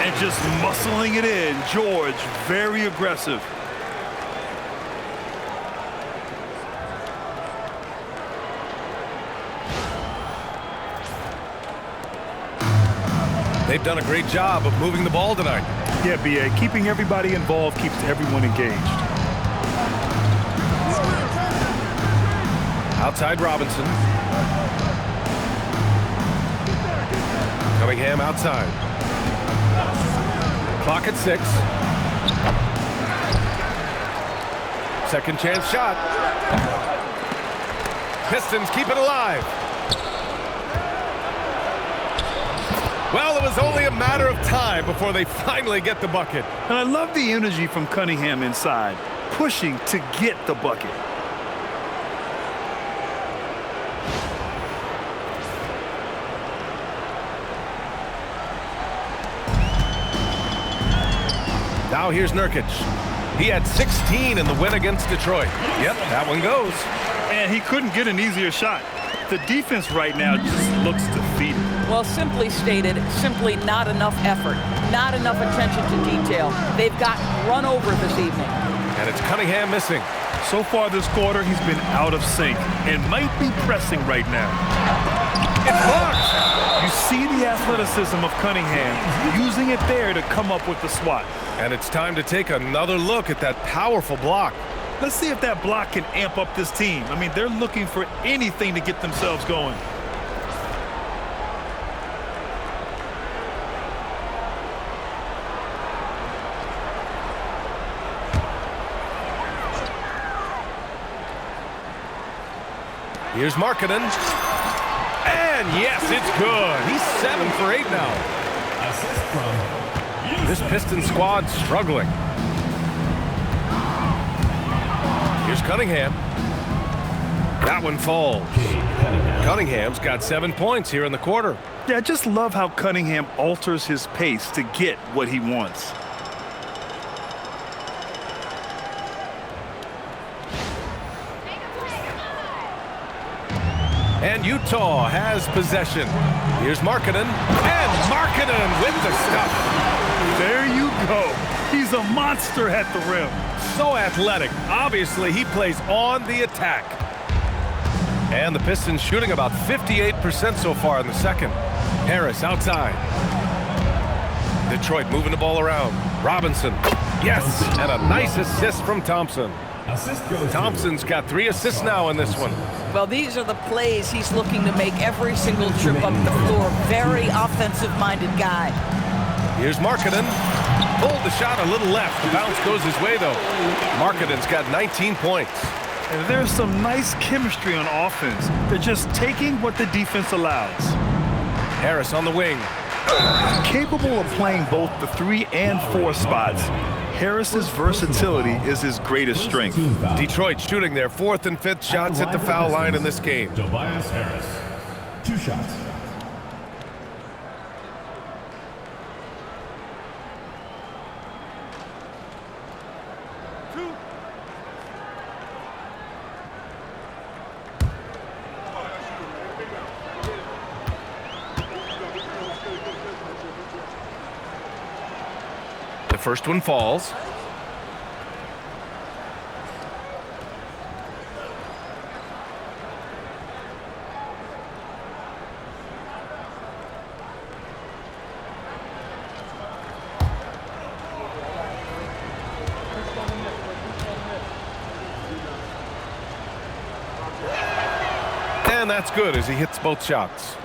And just muscling it in. George, very aggressive. They've done a great job of moving the ball tonight. Yeah, B.A. Keeping everybody involved keeps everyone engaged. Outside Robinson. Cunningham outside. Clock at 6. Second chance shot. Pistons keep it alive. Well, it was only a matter of time before they finally get the bucket. And I love the energy from Cunningham inside, pushing to get the bucket. Now here's Nurkic. He had 16 in the win against Detroit. Yep, that one goes. And he couldn't get an easier shot. The defense right now just looks defeated. Well, simply stated, simply not enough effort, not enough attention to detail. They've gotten run over this evening. And it's Cunningham missing. So far this quarter, he's been out of sync and might be pressing right now. It's blocked. You see the athleticism of Cunningham, using it there to come up with the swat. And it's time to take another look at that powerful block. Let's see if that block can amp up this team. I mean, they're looking for anything to get themselves going. Here's Markkanen. And yes, it's good. He's 7 for 8 now. Assist from This Pistons squad struggling. Here's Cunningham. That one falls. Cunningham's got 7 points here in the quarter. Yeah, I just love how Cunningham alters his pace to get what he wants. And Utah has possession. Here's Markkanen. And Markkanen with the stuff. There you go. He's a monster at the rim. So athletic. Obviously, he plays on the attack. And the Pistons shooting about 58% so far in the second. Harris outside. Detroit moving the ball around. Robinson. Yes, and a nice assist from Thompson. Thompson's got 3 assists now in this one. Well, these are the plays he's looking to make every single trip up the floor. Very offensive-minded guy. Here's Markkanen. Pulled the shot a little left. The bounce goes his way, though. Markkanen's got 19 points. And there's some nice chemistry on offense. They're just taking what the defense allows. Harris on the wing. Capable of playing both the 3 and 4 spots. Harris's versatility is his greatest strength. Detroit shooting their 4th and 5th shots at the foul line in this game. Tobias Harris. 2 shots. The first one falls. And that's good as he hits both shots.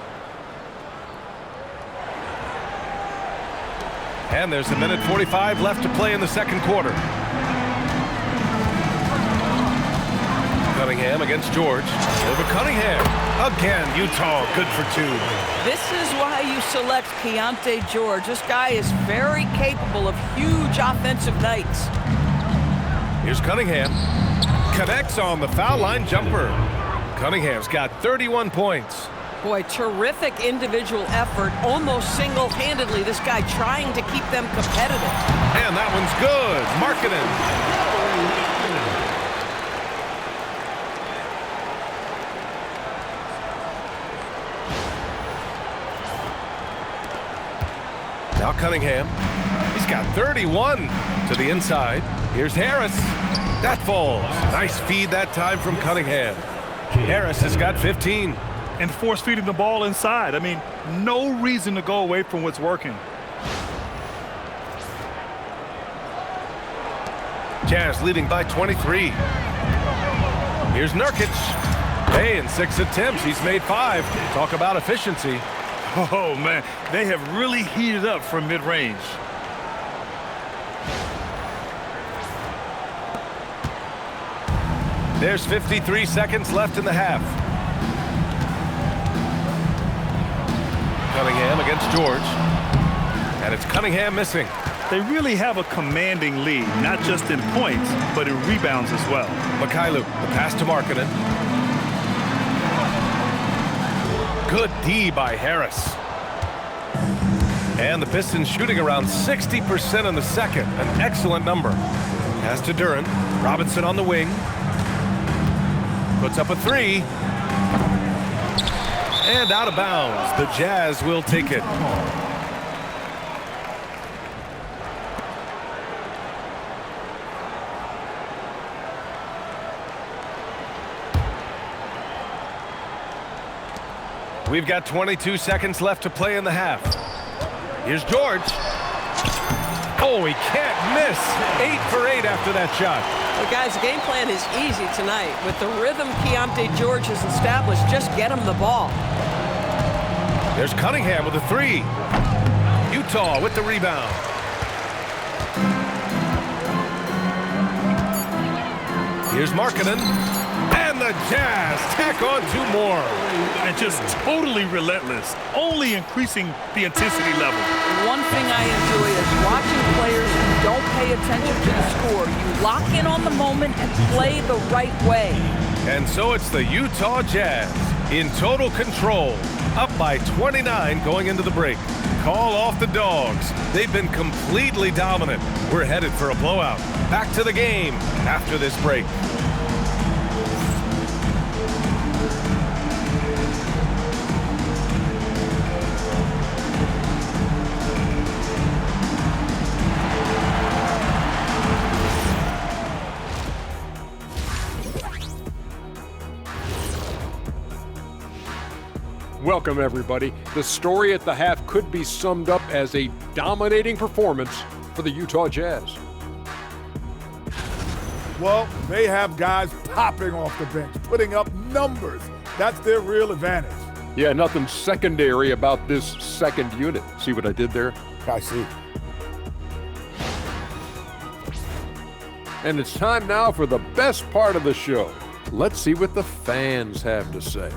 And there's a minute 45 left to play in the second quarter. Cunningham against George. Over Cunningham. Again, Utah good for 2. This is why you select Keontae George. This guy is very capable of huge offensive nights. Here's Cunningham. Connects on the foul line jumper. Cunningham's got 31 points. Boy, terrific individual effort, almost single-handedly. This guy trying to keep them competitive. And that one's good. Markkanen. Now Cunningham. He's got 31 to the inside. Here's Harris. That falls. Nice feed that time from Cunningham. Harris has got 15. And force feeding the ball inside. I mean, no reason to go away from what's working. Jazz leading by 23. Here's Nurkic. Hey, in 6 attempts, he's made 5. Talk about efficiency. Oh, man, they have really heated up from mid-range. There's 53 seconds left in the half. Cunningham against George. And it's Cunningham missing. They really have a commanding lead, not just in points, but in rebounds as well. Mikhailuk, the pass to Markkanen. Good D by Harris. And the Pistons shooting around 60% in the second. An excellent number. Pass to Duren. Robinson on the wing. Puts up a 3. And out of bounds. The Jazz will take it. We've got 22 seconds left to play in the half. Here's George. Oh, he can't miss. 8 for 8 after that shot. Well, guys, the game plan is easy tonight. With the rhythm Keontae George has established, just get him the ball. There's Cunningham with a 3. Utah with the rebound. Here's Markkanen. And the Jazz tack on 2 more. And just totally relentless, only increasing the intensity level. One thing I enjoy is watching players who don't pay attention to the score. You lock in on the moment and play the right way. And so it's the Utah Jazz in total control, up by 29 going into the break. Call off the Dogs. They've been completely dominant. We're headed for a blowout. Back to the game after this break. Welcome, everybody. The story at the half could be summed up as a dominating performance for the Utah Jazz. Well, they have guys popping off the bench, putting up numbers. That's their real advantage. Yeah, nothing secondary about this second unit. See what I did there? I see. And it's time now for the best part of the show. Let's see what the fans have to say.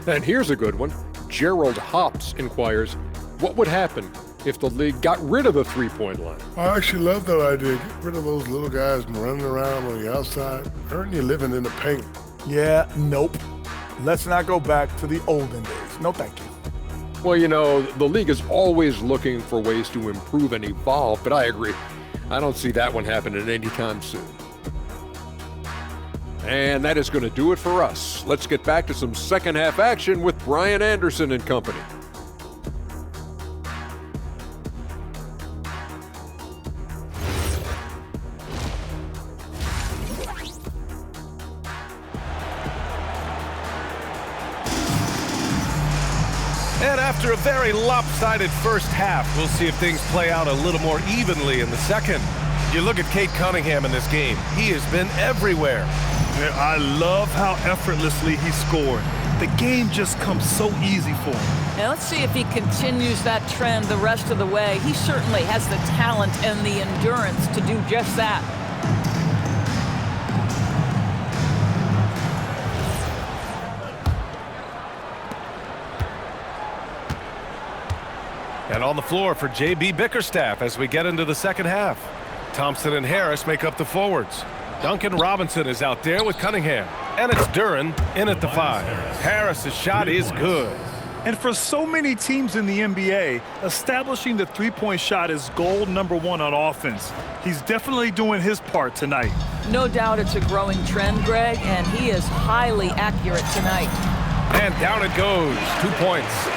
And here's a good one. Gerald Hops inquires, what would happen if the league got rid of the three-point line? I actually love that idea. Get rid of those little guys running around on the outside, earning your living in the paint. Yeah, nope. Let's not go back to the olden days. No, thank you. Well, you know, the league is always looking for ways to improve and evolve, but I agree. I don't see that one happening anytime soon. And that is going to do it for us. Let's get back to some second half action with Brian Anderson and company. And after a very lopsided first half, we'll see if things play out a little more evenly in the second. You look at Cade Cunningham in this game. He has been everywhere. I love how effortlessly he scored. The game just comes so easy for him. Now let's see if he continues that trend the rest of the way. He certainly has the talent and the endurance to do just that. And on the floor for J.B. Bickerstaff as we get into the second half. Thompson and Harris make up the forwards. Duncan Robinson is out there with Cunningham. And it's Duren in at the 5. Harris's shot is good. And for so many teams in the NBA, establishing the three-point shot is goal number 1 on offense. He's definitely doing his part tonight. No doubt it's a growing trend, Greg, and he is highly accurate tonight. And down it goes. 2 points.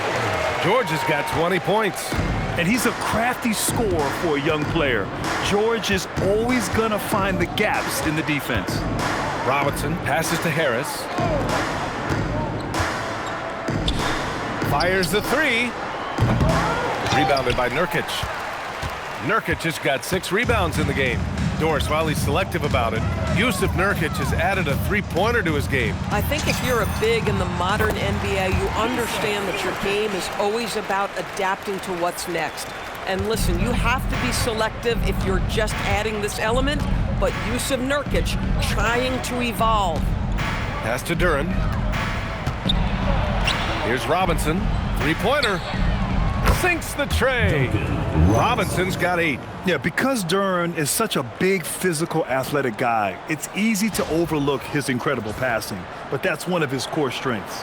George has got 20 points. And he's a crafty scorer for a young player. George is always going to find the gaps in the defense. Robinson passes to Harris. Fires the 3. Rebounded by Nurkic. Nurkic has got 6 rebounds in the game. Doris, while he's selective about it, Yusuf Nurkic has added a three-pointer to his game. I think if you're a big in the modern NBA, you understand that your game is always about adapting to what's next. And listen, you have to be selective if you're just adding this element, but Yusuf Nurkic trying to evolve. Pass to Duren. Here's Robinson. Three-pointer. Sinks the tray. Robinson's got 8. Yeah, because Duren is such a big, physical, athletic guy, it's easy to overlook his incredible passing, but that's one of his core strengths.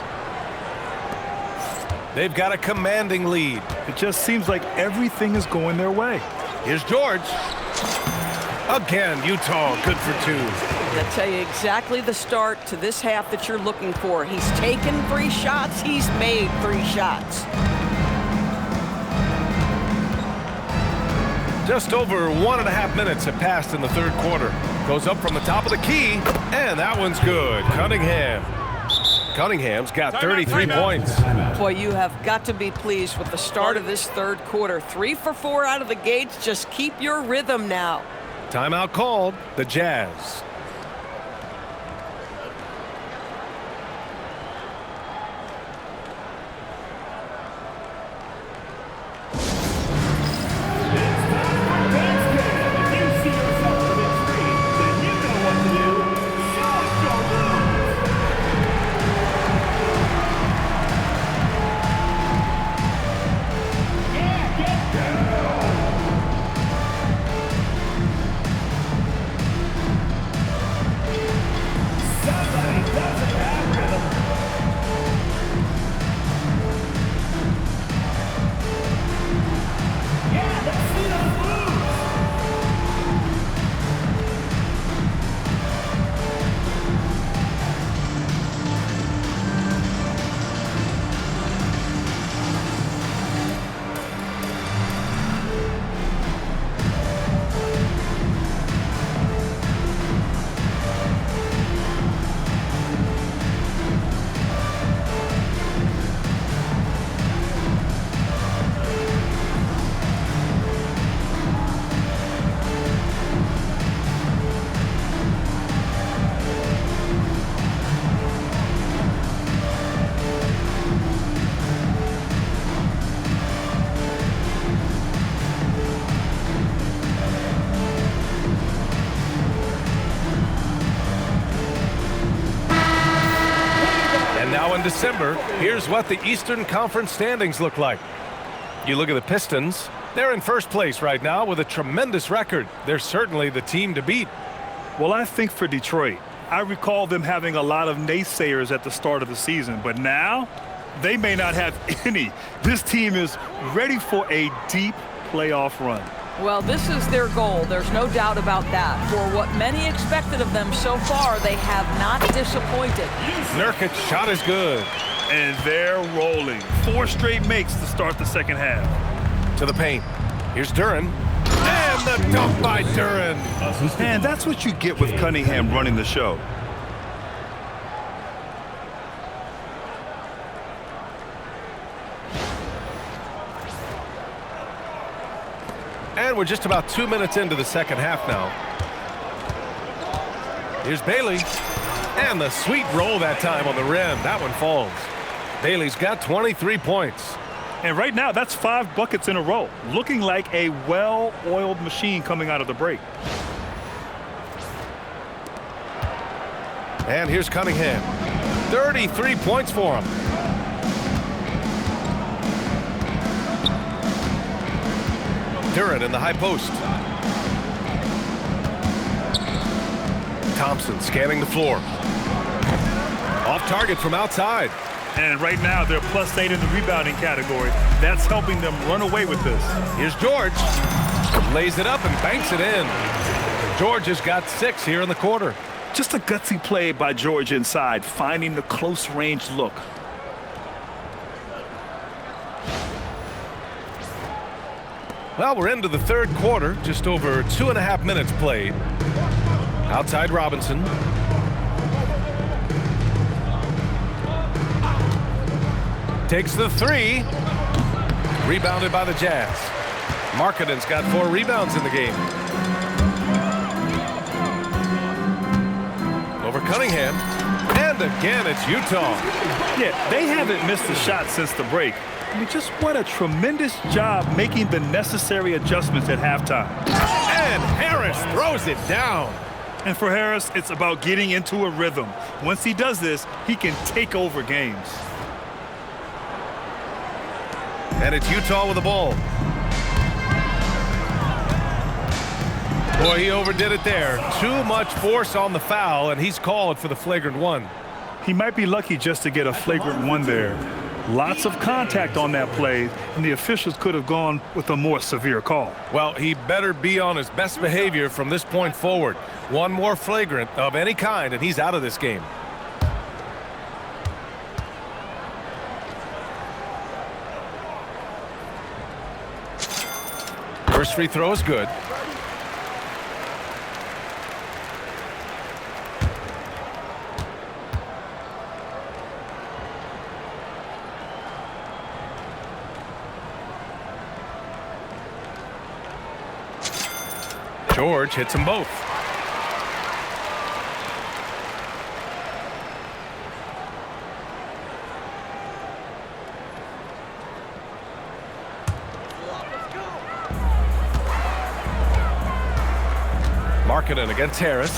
They've got a commanding lead. It just seems like everything is going their way. Here's George. Again, Utah good for 2. I'll tell you exactly the start to this half that you're looking for. He's taken 3 shots. He's made 3 shots. Just over 1.5 minutes have passed in the third quarter. Goes up from the top of the key, and that one's good. Cunningham's got 33 points. Boy, you have got to be pleased with the start of this third quarter. 3 for 4 out of the gates. Just keep your rhythm now. Timeout called. The Jazz. Now in December, here's what the Eastern Conference standings look like. You look at the Pistons. They're in first place right now with a tremendous record. They're certainly the team to beat. Well, I think for Detroit, I recall them having a lot of naysayers at the start of the season, but now they may not have any. This team is ready for a deep playoff run. Well, this is their goal. There's no doubt about that. For what many expected of them so far, they have not disappointed. Nurkic's shot is good. And they're rolling. 4 straight makes to start the second half. To the paint. Here's Duren. And the dunk by Duren. And that's what you get with Cunningham running the show. And we're just about 2 minutes into the second half now. Here's Bailey. And the sweet roll that time on the rim. That one falls. Bailey's got 23 points. And right now, that's 5 buckets in a row. Looking like a well-oiled machine coming out of the break. And here's Cunningham. 33 points for him. Duren in the high post. Thompson scanning the floor. Off target from outside. And right now, they're +8 in the rebounding category. That's helping them run away with this. Here's George. Lays it up and banks it in. George has got 6 here in the quarter. Just a gutsy play by George inside, finding the close-range look. Well, we're into the third quarter. Just over 2.5 minutes played. Outside Robinson. Takes the 3. Rebounded by the Jazz. Markkanen's got 4 rebounds in the game. Over Cunningham. And again, it's Utah. Yeah, they haven't missed a shot since the break. I mean, just what a tremendous job making the necessary adjustments at halftime. And Harris throws it down. And for Harris, it's about getting into a rhythm. Once he does this, he can take over games. And it's Utah with the ball. Boy, he overdid it there. Too much force on the foul, and he's called for the flagrant 1. He might be lucky just to get a flagrant 1 there. Lots of contact on that play, and the officials could have gone with a more severe call. Well, he better be on his best behavior from this point forward. One more flagrant of any kind, and he's out of this game. First free throw is good. George hits them both. Markkanen against Harris.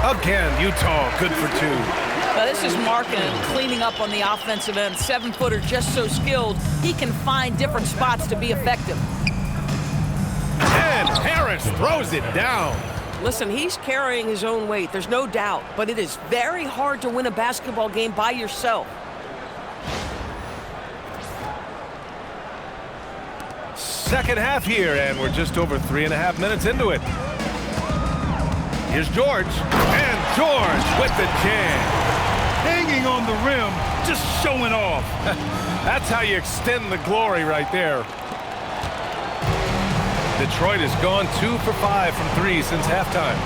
Again, Utah good for 2. Now this is Markkanen cleaning up on the offensive end. 7-footer, just so skilled, he can find different spots to be effective. And Harris throws it down. Listen, he's carrying his own weight, there's no doubt, but it is very hard to win a basketball game by yourself. Second half here, and we're just over 3.5 minutes into it. Here's George, and George with the jam. Hanging on the rim, just showing off. That's how you extend the glory right there. Detroit has gone 2 for 5 from 3 since halftime.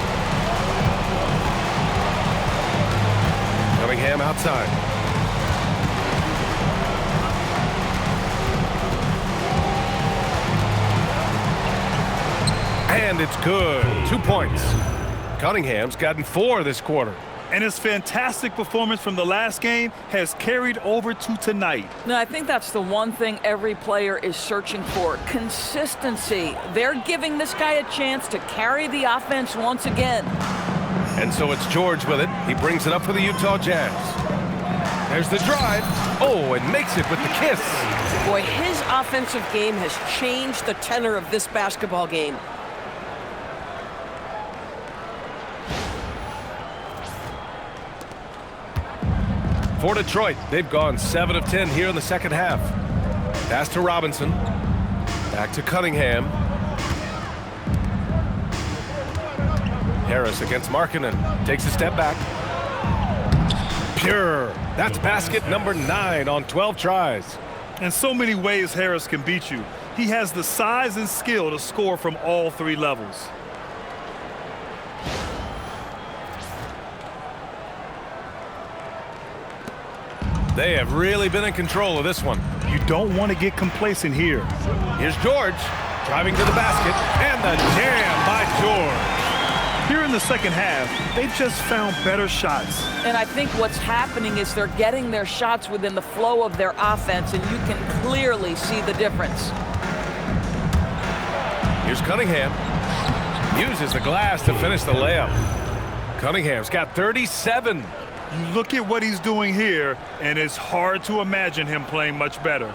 Cunningham outside. And it's good. 2 points. Cunningham's gotten 4 this quarter. And his fantastic performance from the last game has carried over to tonight. No, I think that's the one thing every player is searching for, consistency. They're giving this guy a chance to carry the offense once again. And so it's George with it. He brings it up for the Utah Jazz. There's the drive. Oh, and makes it with the kiss. Boy, his offensive game has changed the tenor of this basketball game. For Detroit, they've gone 7 of 10 here in the second half. Pass to Robinson. Back to Cunningham. Harris against Markkanen. Takes a step back. Pure. That's basket number 9 on 12 tries. And so many ways Harris can beat you. He has the size and skill to score from all 3 levels. They have really been in control of this one. You don't want to get complacent here. Here's George driving to the basket, and the jam by George. Here in the second half, they've just found better shots. And I think what's happening is they're getting their shots within the flow of their offense, and you can clearly see the difference. Here's Cunningham. Uses the glass to finish the layup. Cunningham's got 37. You look at what he's doing here, and it's hard to imagine him playing much better.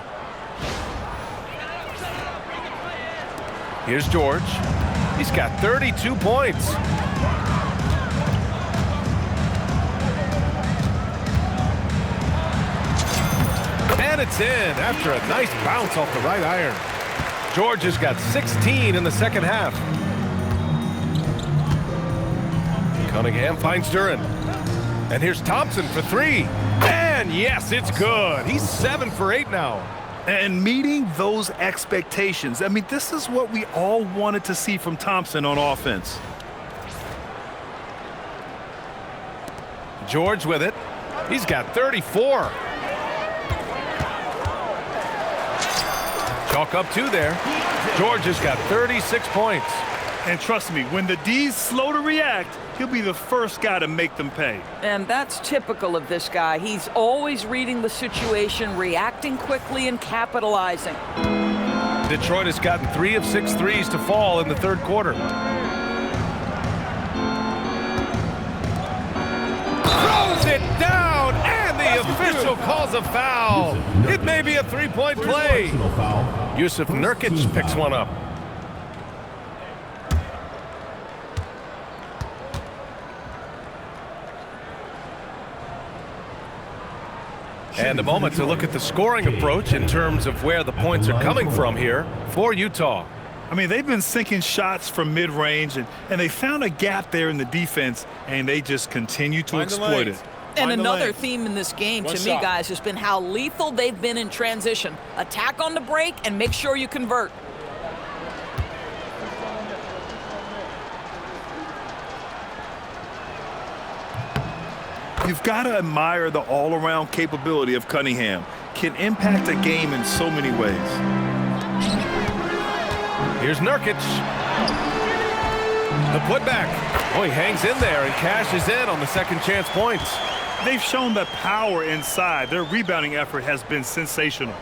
Here's George. He's got 32 points. And it's in after a nice bounce off the right iron. George has got 16 in the second half. Cunningham finds Duran. And here's Thompson for three. And yes, it's good. He's 7 for 8 now. And meeting those expectations. I mean, this is what we all wanted to see from Thompson on offense. George with it. He's got 34. Chalk up 2 there. George has got 36 points. And trust me, when the D's slow to react, he'll be the first guy to make them pay. And that's typical of this guy. He's always reading the situation, reacting quickly and capitalizing. Detroit has gotten 3 of 6 threes to fall in the third quarter. Throws it down, and the official calls a foul. It may be a three-point play. Yusuf Nurkic picks one up. And a moment to look at the scoring approach in terms of where the points are coming from here for Utah. I mean, they've been sinking shots from mid-range, and they found a gap there in the defense, and they just continue to exploit it. And another theme in this game, to me, guys, has been how lethal they've been in transition. Attack on the break and make sure you convert. You've got to admire the all-around capability of Cunningham. Can impact a game in so many ways. Here's Nurkic. The putback. Oh, he hangs in there and cashes in on the second chance points. They've shown the power inside. Their rebounding effort has been sensational.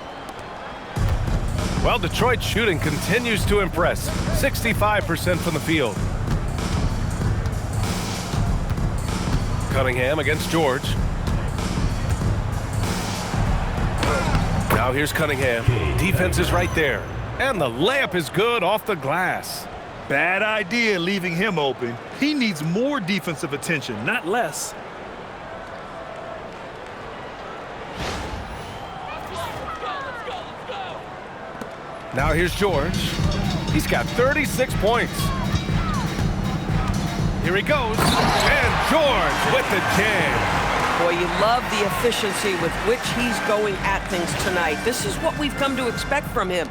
Well, Detroit's shooting continues to impress. 65% from the field. Cunningham against George. Now here's Cunningham. Defense is right there. And the layup is good off the glass. Bad idea leaving him open. He needs more defensive attention, not less. Now here's George. He's got 36 points. Here he goes. And George with the jam. Boy, you love the efficiency with which he's going at things tonight. This is what we've come to expect from him.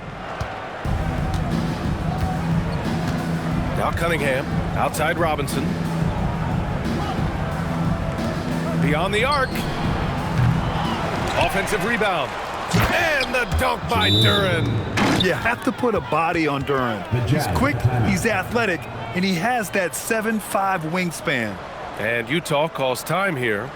Now Cunningham, outside Robinson. Beyond the arc. Offensive rebound. And the dunk by Duran. You have to put a body on Duran. He's quick, he's athletic, and he has that 7'5" wingspan. And Utah calls time here.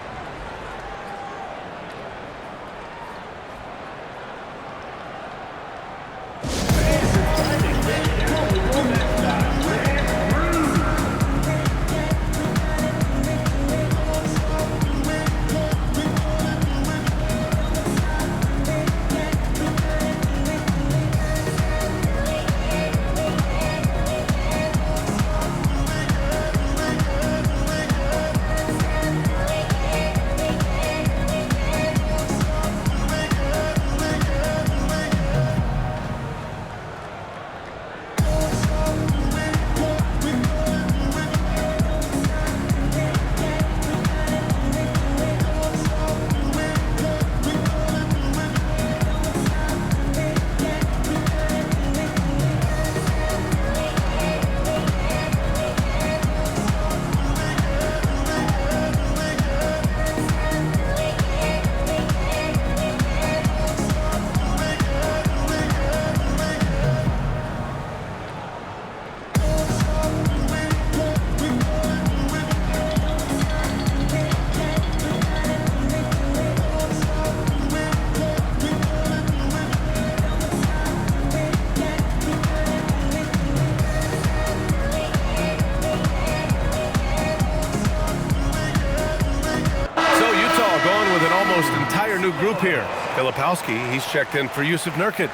Entire new group here. Filipowski, he's checked in for Yusuf Nurkic.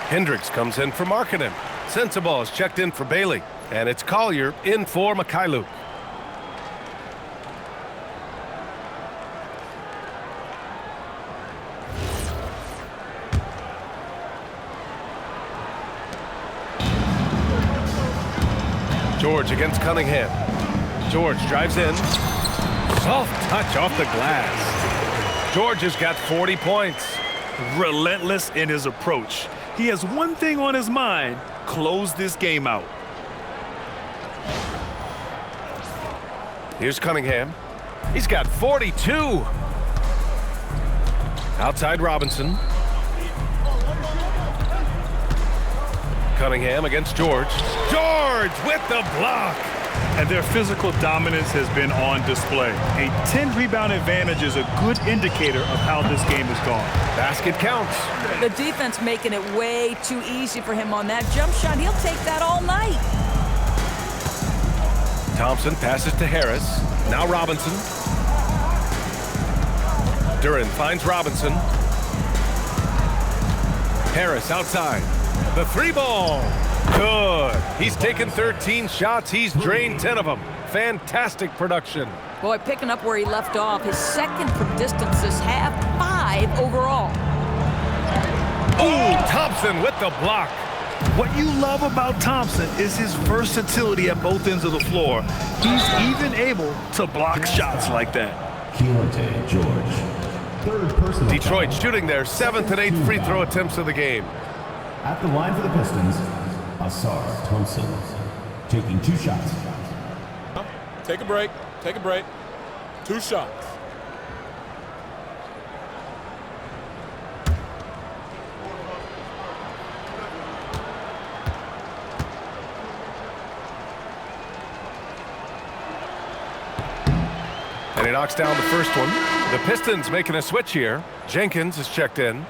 Hendricks comes in for Markkanen. Sensabaugh is checked in for Bailey. And it's Collier in for Mikhailuk. George against Cunningham. George drives in. Soft touch off the glass. George has got 40 points. Relentless in his approach. He has one thing on his mind: close this game out. Here's Cunningham. He's got 42. Outside Robinson. Cunningham against George. George with the block. And their physical dominance has been on display. A 10-rebound advantage is a good indicator of how this game has gone. Basket counts. The defense making it way too easy for him on that jump shot. He'll take that all night. Thompson passes to Harris. Now Robinson. Duren finds Robinson. Harris outside. The three ball. Good. He's taken 13 shots. He's drained 10 of them. Fantastic production. Boy, picking up where he left off. His second from distance this half, 5 overall. Ooh, Thompson with the block. What you love about Thompson is his versatility at both ends of the floor. He's even able to block shots like that. Keontae George. Third personal Detroit foul. shooting their 7th and 8th free throw attempts of the game. At the line for the Pistons, Ausar Thompson taking 2 shots. Take a break. Take a break. 2 shots. And he knocks down the first one. The Pistons making a switch here. Jenkins is checked in.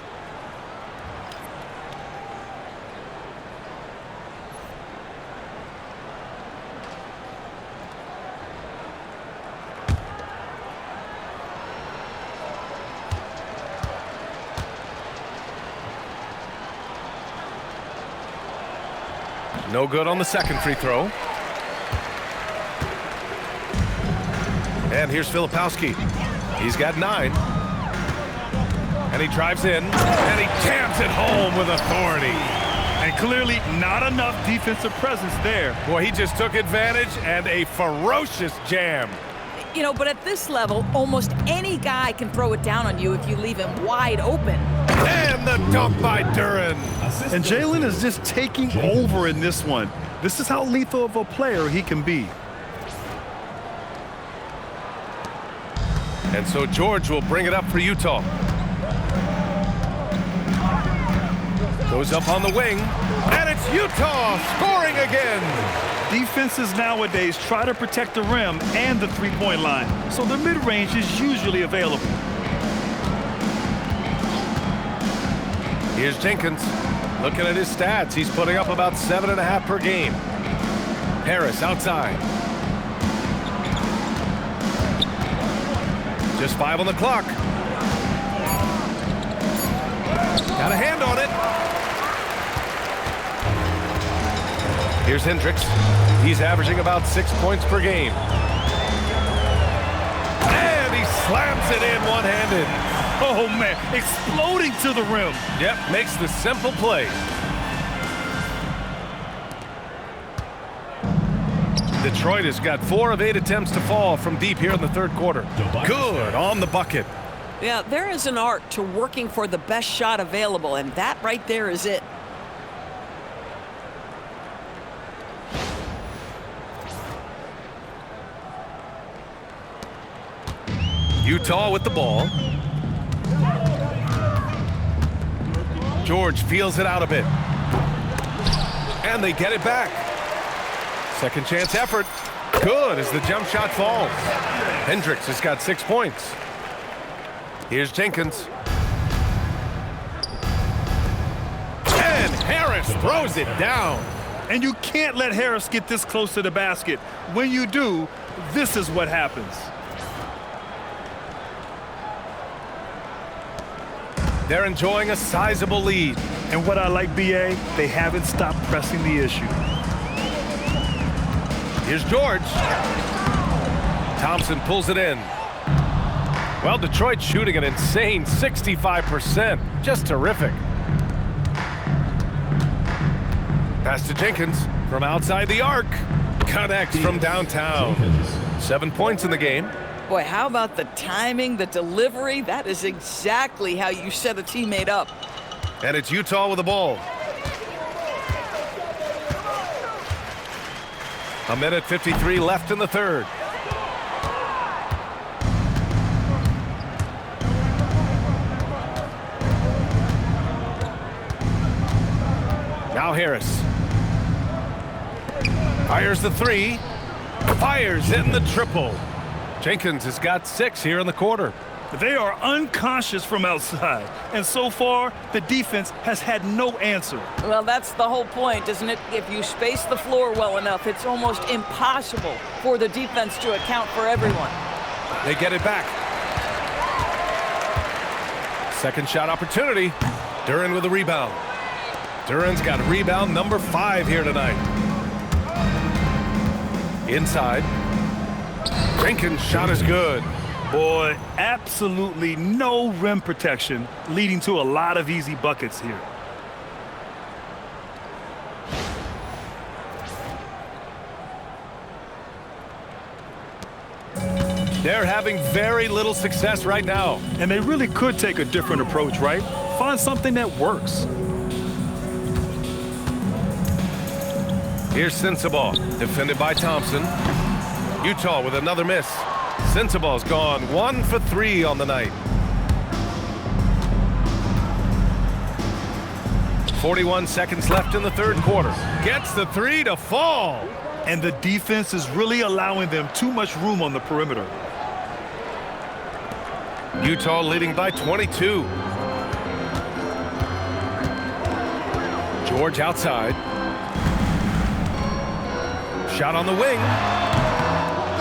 No good on the second free throw. And here's Filipowski. He's got 9. And he drives in, and he jams it home with authority. And clearly not enough defensive presence there. Boy, he just took advantage and a ferocious jam. You know, but at this level, almost any guy can throw it down on you if you leave him wide open. And the dunk by Duren. And Jalen is just taking over in this one. This is how lethal of a player he can be. And so George will bring it up for Utah. Goes up on the wing, and it's Utah scoring again. Defenses nowadays try to protect the rim and the three-point line, so the mid-range is usually available. Here's Jenkins. Looking at his stats, he's putting up about 7.5 per game. Harris outside. Just 5 on the clock. Got a hand on it. Here's Hendricks. He's averaging about 6 points per game. And he slams it in one-handed. Oh, man, exploding to the rim. Yep, makes the simple play. Detroit has got 4 of 8 attempts to fall from deep here in the third quarter. Good on the bucket. Yeah, there is an art to working for the best shot available, and that right there is it. Utah with the ball. George feels it out a bit. And they get it back. Second chance effort. Good as the jump shot falls. Hendricks has got 6 points. Here's Jenkins. And Harris throws it down. And you can't let Harris get this close to the basket. When you do, this is what happens. They're enjoying a sizable lead. And what I like, BA, they haven't stopped pressing the issue. Here's George. Thompson pulls it in. Well, Detroit shooting an insane 65%. Just terrific. Pass to Jenkins from outside the arc. connects from downtown. 7 points in the game. Boy, how about the timing, the delivery? That is exactly how you set a teammate up. And it's Utah with the ball. A minute 53 left in the third. Now Harris. Fires the three. Fires in the triple. Jenkins has got 6 here in the quarter. They are unconscious from outside, and so far, the defense has had no answer. Well, that's the whole point, isn't it? If you space the floor well enough, it's almost impossible for the defense to account for everyone. They get it back. Second shot opportunity. Duren with a rebound. Duren's got rebound number 5 here tonight. Inside. Jenkins' shot is good. Boy, absolutely no rim protection, leading to a lot of easy buckets here. They're having very little success right now. And they really could take a different approach, right? Find something that works. Here's Sensabaugh, defended by Thompson. Utah with another miss. Sensabaugh's gone 1 for 3 on the night. 41 seconds left in the third quarter. Gets the 3 to fall. And the defense is really allowing them too much room on the perimeter. Utah leading by 22. George outside. Shot on the wing.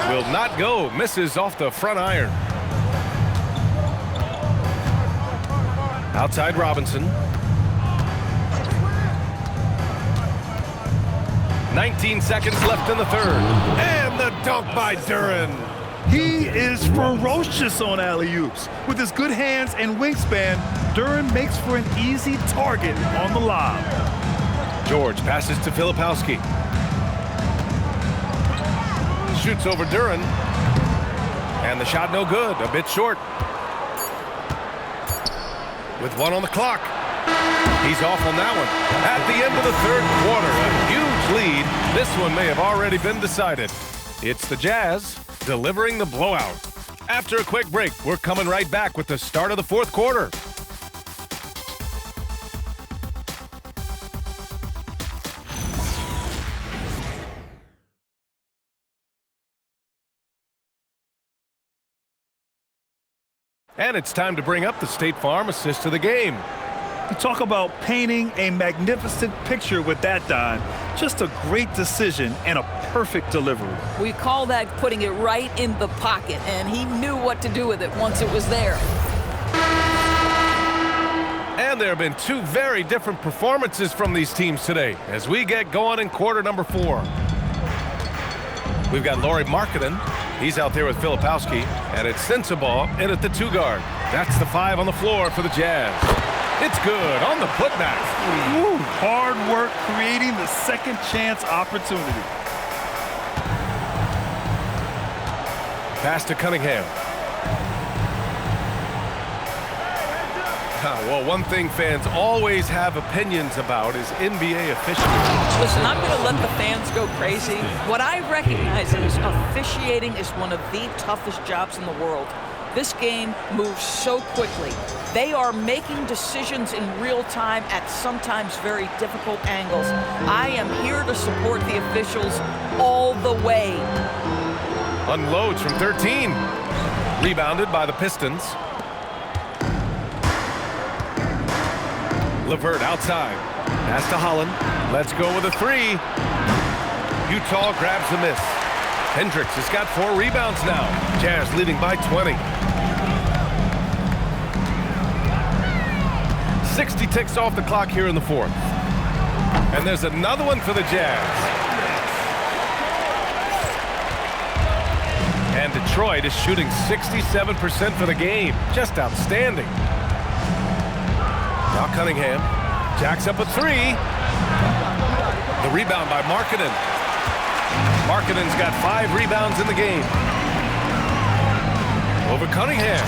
Will not go. Misses off the front iron. Outside Robinson. 19 seconds left in the third. And the dunk by Duren. He is ferocious on alley-oops. With his good hands and wingspan, Duren makes for an easy target on the lob. George passes to Filipowski. Shoots over Duren. And the shot no good, a bit short. With 1 on the clock. He's off on that one. At the end of the third quarter, a huge lead. This one may have already been decided. It's the Jazz delivering the blowout. After a quick break, we're coming right back with the start of the fourth quarter. And it's time to bring up the State Farm assist of the game. You talk about painting a magnificent picture with that dime. Just a great decision and a perfect delivery. We call that putting it right in the pocket, and he knew what to do with it once it was there. And there have been 2 very different performances from these teams today as we get going in quarter number 4. We've got Lauri Markkanen. He's out there with Filipowski, and it's Sensabaugh in at the 2 guard. That's the 5 on the floor for the Jazz. It's good on the putback. Ooh, hard work creating the second chance opportunity. Pass to Cunningham. Well, one thing fans always have opinions about is NBA officiating. Listen, I'm going to let the fans go crazy. What I recognize is officiating is one of the toughest jobs in the world. This game moves so quickly. They are making decisions in real time at sometimes very difficult angles. I am here to support the officials all the way. Unloads from 13. Rebounded by the Pistons. LeVert outside. Pass to Holland. Let's go with a 3. Utah grabs the miss. Hendricks has got 4 rebounds now. Jazz leading by 20. 60 ticks off the clock here in the fourth. And there's another one for the Jazz. And Detroit is shooting 67% for the game. Just outstanding. Now Cunningham jacks up a 3. The rebound by Markkanen. Markkanen's got 5 rebounds in the game. Over Cunningham.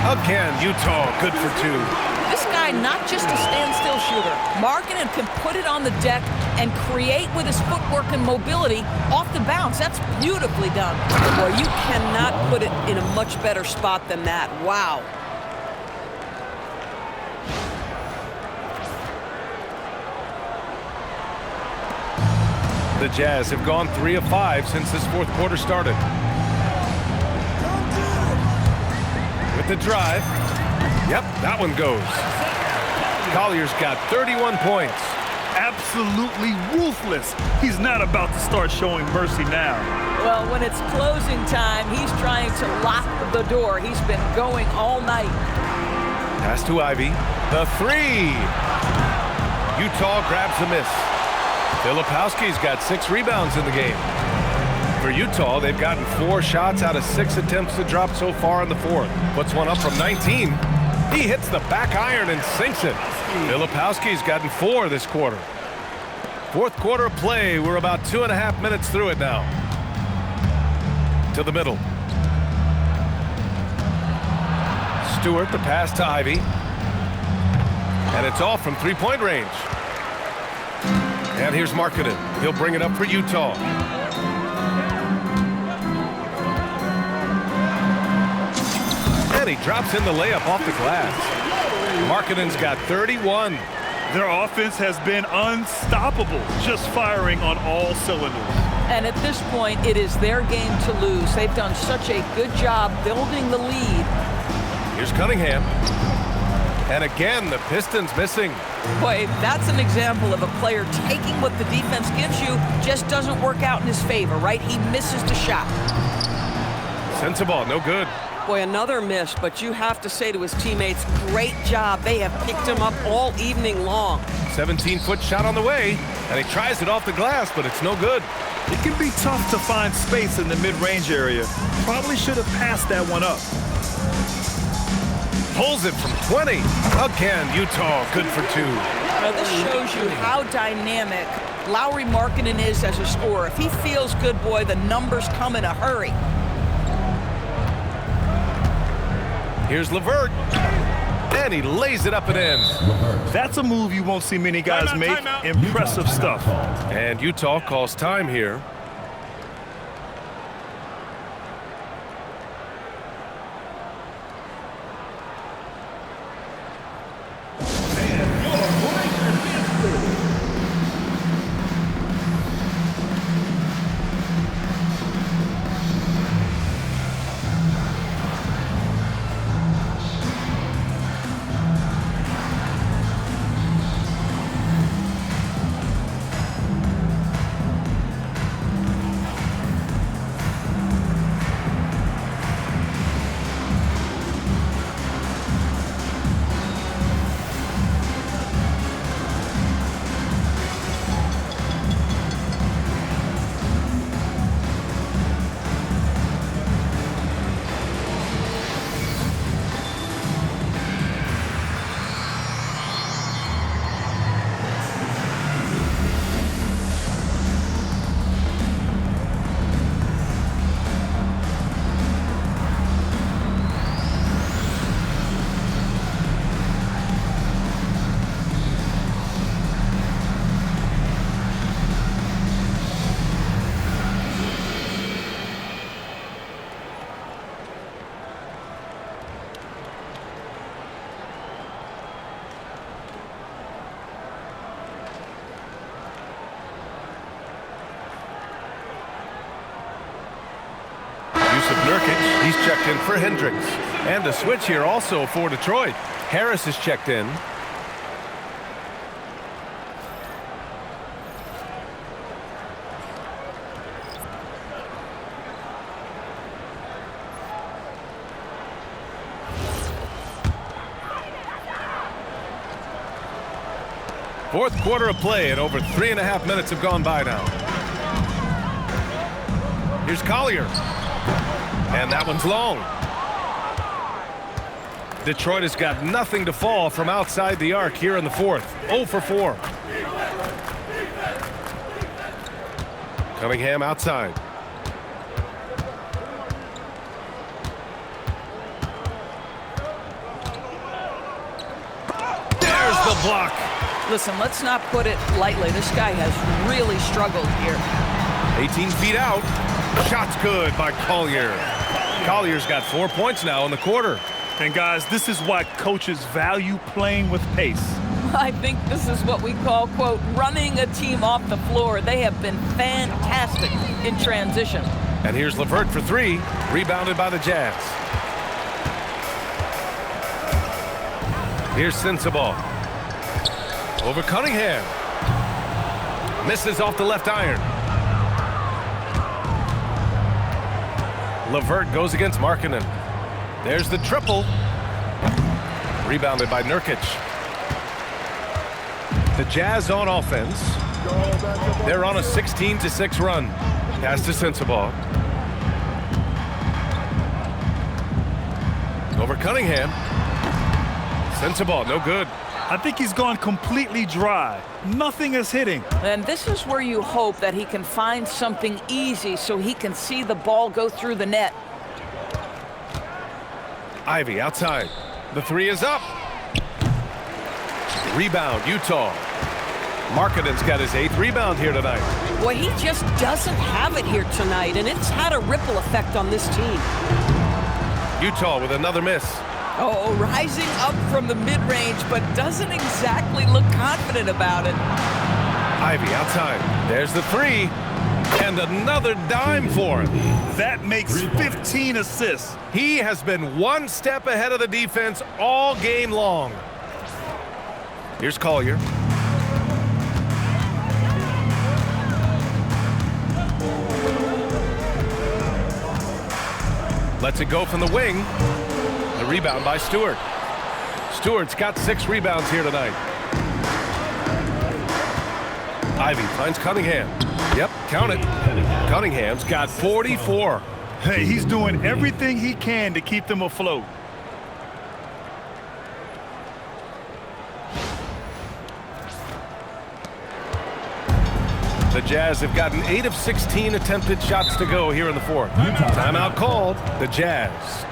Again, Utah good for 2. This guy, not just a standstill shooter. Markkanen can put it on the deck and create with his footwork and mobility off the bounce. That's beautifully done. Boy, you cannot put it in a much better spot than that. Wow. The Jazz have gone 3 of 5 since this fourth quarter started. With the drive. Yep, that one goes. Collier's got 31 points. Absolutely ruthless. He's not about to start showing mercy now. Well, when it's closing time, he's trying to lock the door. He's been going all night. Pass to Ivy. The 3. Utah grabs the miss. Filipowski's got 6 rebounds in the game. For Utah, they've gotten 4 shots out of 6 attempts to drop so far in the fourth. Puts one up from 19. He hits the back iron and sinks it. Filipowski's gotten 4 this quarter. Fourth quarter of play. We're about 2.5 minutes through it now. To the middle. Stewart, the pass to Ivy. And it's off from 3-point range. And here's Markkanen. He'll bring it up for Utah. And he drops in the layup off the glass. Markkanen's got 31. Their offense has been unstoppable, just firing on all cylinders. And at this point, it is their game to lose. They've done such a good job building the lead. Here's Cunningham. And again, the Pistons missing. Boy, that's an example of a player taking what the defense gives you, just doesn't work out in his favor, right? He misses the shot. Sends the ball, no good. Boy, another miss, but you have to say to his teammates, great job. They have picked him up all evening long. 17-foot shot on the way, and he tries it off the glass, but it's no good. It can be tough to find space in the mid-range area. Probably should have passed that one up. Pulls it from 20. Again, Utah good for 2. Now, this shows you how dynamic Lauri Markkanen is as a scorer. If he feels good, boy, the numbers come in a hurry. Here's LeVert. And he lays it up and in. That's a move you won't see many guys make. Impressive stuff. And Utah calls time here. He's checked in for Hendricks. And the switch here also for Detroit. Harris is checked in. Fourth quarter of play, and over 3.5 minutes have gone by now. Here's Collier. And that one's long. Detroit has got nothing to fall from outside the arc here in the fourth. 0 for 4. Cunningham outside. There's the block. Listen, let's not put it lightly. This guy has really struggled here. 18 feet out. Shot's good by Collier. Collier's got 4 points now in the quarter. And guys, this is why coaches value playing with pace. I think this is what we call, quote, running a team off the floor. They have been fantastic in transition. And here's LeVert for three, rebounded by the Jazz. Here's Sensabaugh. Over Cunningham. Misses off the left iron. LeVert goes against Markkanen. There's the triple. Rebounded by Nurkic. The Jazz on offense. They're on a 16-6 run. Pass to Sensabaugh. Over Cunningham. Sensabaugh, no good. I think he's gone completely dry. Nothing is hitting. And this is where you hope that he can find something easy so he can see the ball go through the net. Ivy outside. The three is up. Rebound, Utah. Markkanen's got his 8th rebound here tonight. Boy, he just doesn't have it here tonight, and it's had a ripple effect on this team. Utah with another miss. Oh, rising up from the mid-range, but doesn't exactly look confident about it. Ivy outside. There's the three. And another dime for him. That makes 15 assists. He has been one step ahead of the defense all game long. Here's Collier. Lets it go from the wing. The rebound by Stewart. Stewart's got 6 rebounds here tonight. Ivy finds Cunningham. Yep, count it. Cunningham's got 44. Hey, he's doing everything he can to keep them afloat. The Jazz have gotten 8 of 16 attempted shots to go here in the fourth. Timeout called. The Jazz.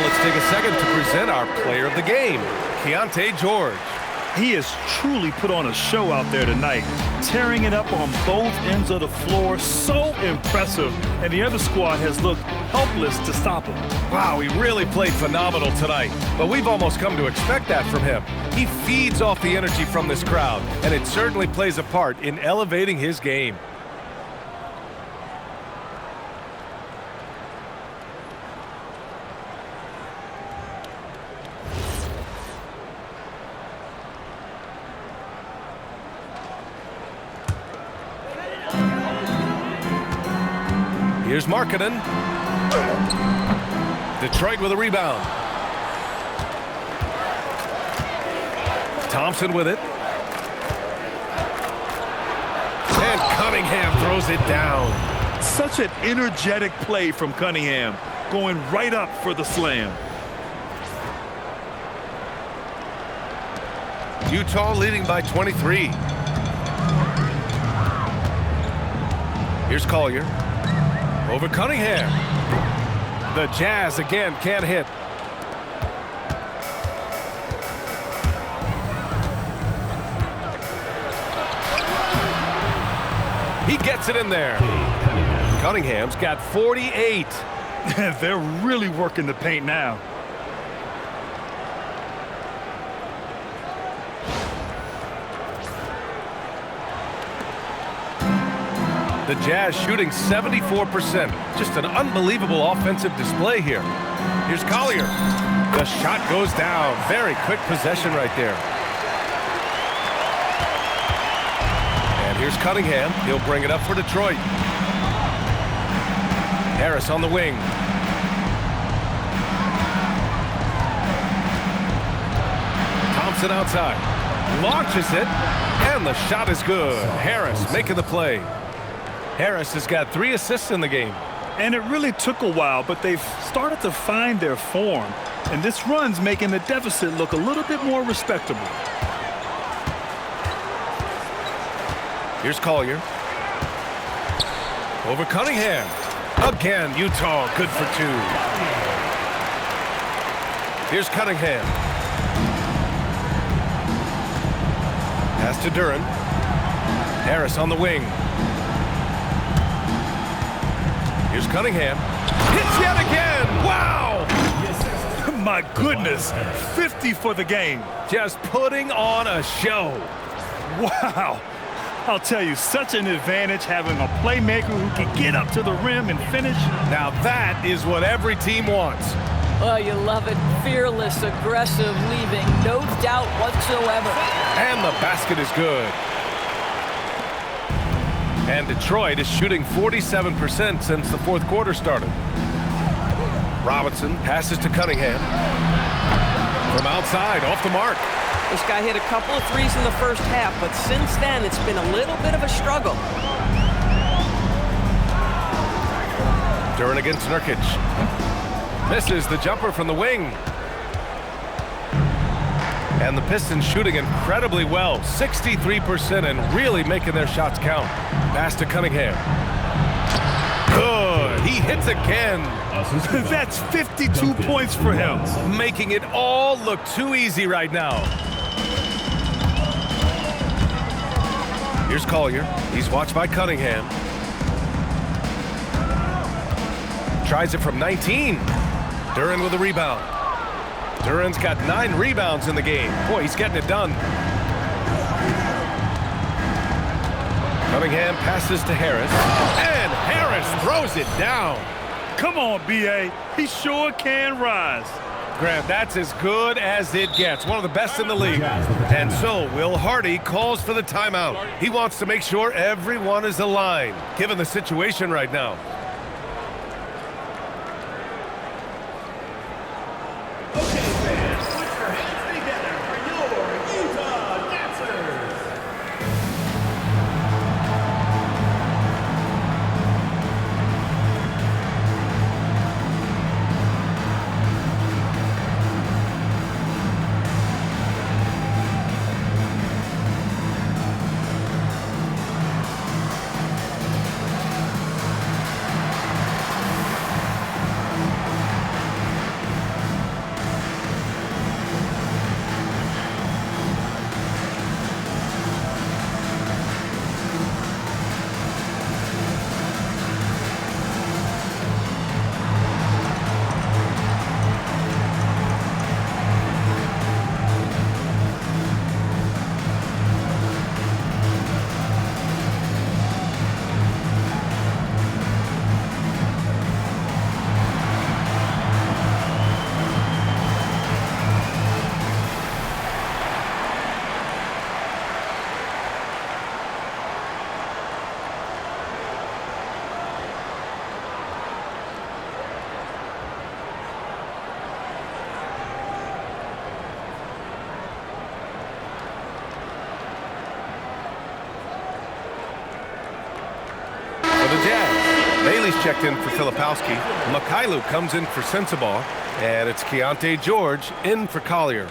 Let's take a second to present our player of the game, Keyonte George. He has truly put on a show out there tonight, tearing it up on both ends of the floor. So impressive, and the other squad has looked helpless to stop him. Wow, he really played phenomenal tonight, but we've almost come to expect that from him. He feeds off the energy from this crowd, and it certainly plays a part in elevating his game. Here's Markkanen. Detroit with a rebound. Thompson with it. And Cunningham throws it down. Such an energetic play from Cunningham, going right up for the slam. Utah leading by 23. Here's Collier. Over Cunningham. The Jazz again can't hit. He gets it in there. Cunningham's got 48. They're really working the paint now. The Jazz shooting 74%. Just an unbelievable offensive display here. Here's Collier. The shot goes down. Very quick possession right there. And here's Cunningham. He'll bring it up for Detroit. Harris on the wing. Thompson outside. Launches it. And the shot is good. Harris making the play. Harris has got 3 assists in the game. And it really took a while, but they've started to find their form. And this run's making the deficit look a little bit more respectable. Here's Collier. Over Cunningham. Again, Utah good for 2. Here's Cunningham. Pass to Duran. Harris on the wing. Here's Cunningham. Hits yet again. Wow! My goodness. 50 for the game. Just putting on a show. Wow. I'll tell you, such an advantage having a playmaker who can get up to the rim and finish. Now that is what every team wants. Oh, you love it. Fearless, aggressive, leaving. No doubt whatsoever. And the basket is good. And Detroit is shooting 47% since the 4th quarter started. Robinson passes to Cunningham. From outside, off the mark. This guy hit a couple of threes in the first half, but since then it's been a little bit of a struggle. Duran against Nurkic. Misses the jumper from the wing. And the Pistons shooting incredibly well, 63%, and really making their shots count. Pass to Cunningham. Good. He hits again. That's 52 points for him. Making it all look too easy right now. Here's Collier. He's watched by Cunningham. Tries it from 19. Duran with a rebound. Duran's got 9 rebounds in the game. Boy, he's getting it done. Cunningham passes to Harris. And Harris throws it down. Come on, B.A. He sure can rise. Grant, that's as good as it gets. One of the best in the league. And so Will Hardy calls for the timeout. He wants to make sure everyone is aligned, given the situation right now. the Jazz. Bailey's checked in for Filipowski. Mikhailu comes in for Sensabaugh. And it's Keontae George in for Collier.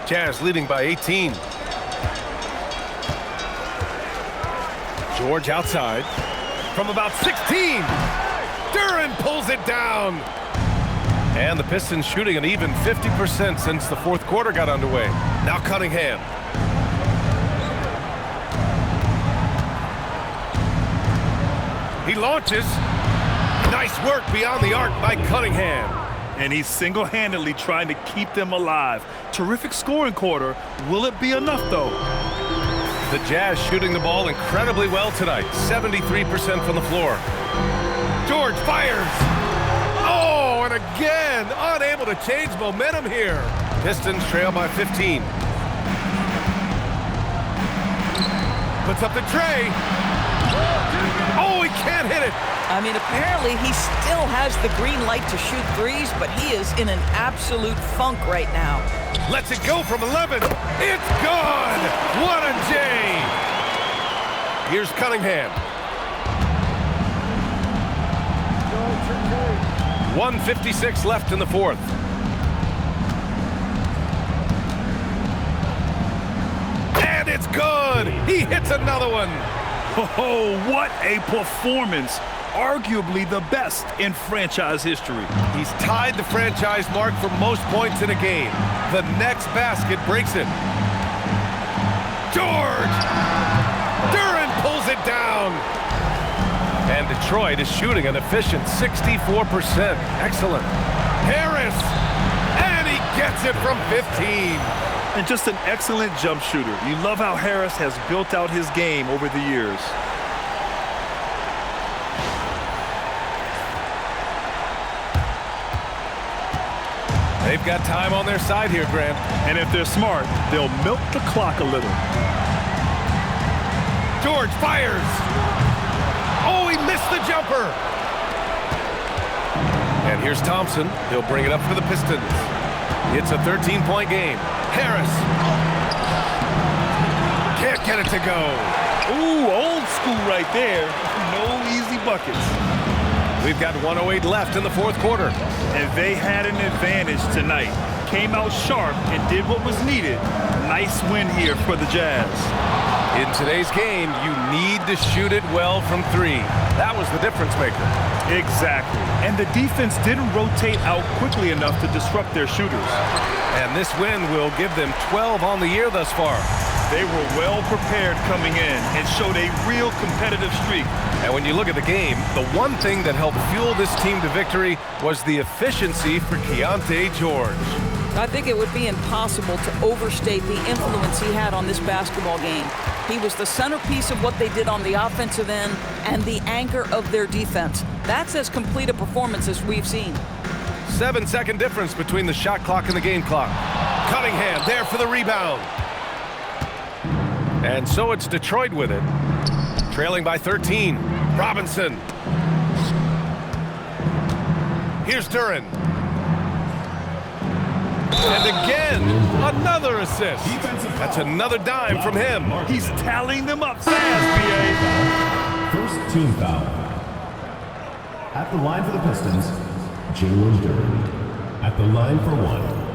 Jazz leading by 18. George outside from about 16. Duren pulls it down. And the Pistons shooting an even 50% since the fourth quarter got underway. Now Cunningham. He launches. Nice work beyond the arc by Cunningham. And he's single-handedly trying to keep them alive. Terrific scoring quarter. Will it be enough, though? The Jazz shooting the ball incredibly well tonight. 73% from the floor. George fires. Oh, and again, unable to change momentum here. Pistons trail by 15. Puts up the tray. Oh, he can't hit it. I mean, apparently he still has the green light to shoot threes, but he is in an absolute funk right now. Lets it go from 11. It's gone. What a J. Here's Cunningham. 1:56 left in the fourth. And it's good. He hits another one. Oh, what a performance. Arguably the best in franchise history. He's tied the franchise mark for most points in a game. The next basket breaks it. George! Duren pulls it down. And Detroit is shooting an efficient 64%. Excellent. Harris! And he gets it from 15. And just an excellent jump shooter. You love how Harris has built out his game over the years. They've got time on their side here, Grant. And if they're smart, they'll milk the clock a little. George fires. Oh, he missed the jumper. And here's Thompson. He'll bring it up for the Pistons. It's a 13-point game. Harris. Can't get it to go. Ooh, old school right there. No easy buckets. We've got 1:08 left in the fourth quarter. And they had an advantage tonight. Came out sharp and did what was needed. Nice win here for the Jazz. In today's game, you need to shoot it well from three. That was the difference maker. Exactly. And the defense didn't rotate out quickly enough to disrupt their shooters. And this win will give them 12 on the year thus far. They were well prepared coming in and showed a real competitive streak. And when you look at the game, the one thing that helped fuel this team to victory was the efficiency for Keontae George. I think it would be impossible to overstate the influence he had on this basketball game. He was the centerpiece of what they did on the offensive end and the anchor of their defense. That's as complete a performance as we've seen. 7-second difference between the shot clock and the game clock. Cunningham there for the rebound. And so it's Detroit with it. Trailing by 13. Robinson. Here's Duren. And again, another assist. That's another dime from him. He's tallying them up fast, B.A. First team foul. At the line for the Pistons, Jalen Duren. At the line for one.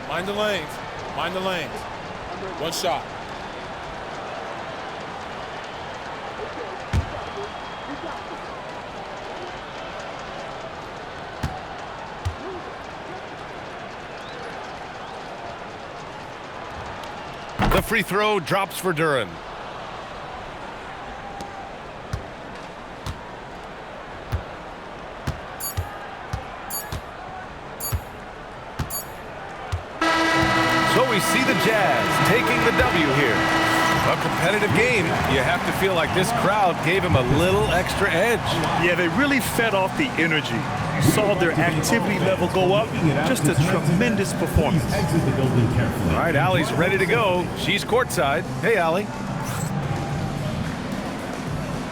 Mind the lanes. Mind the lanes. One shot. The free throw drops for Duren. So we see the Jazz taking the W here. A competitive game. You have to feel like this crowd gave him a little extra edge. Yeah, they really fed off the energy. You saw their activity level go up. Just a tremendous performance. Exit the building carefully. All right, Allie's ready to go. She's courtside. Hey, Allie.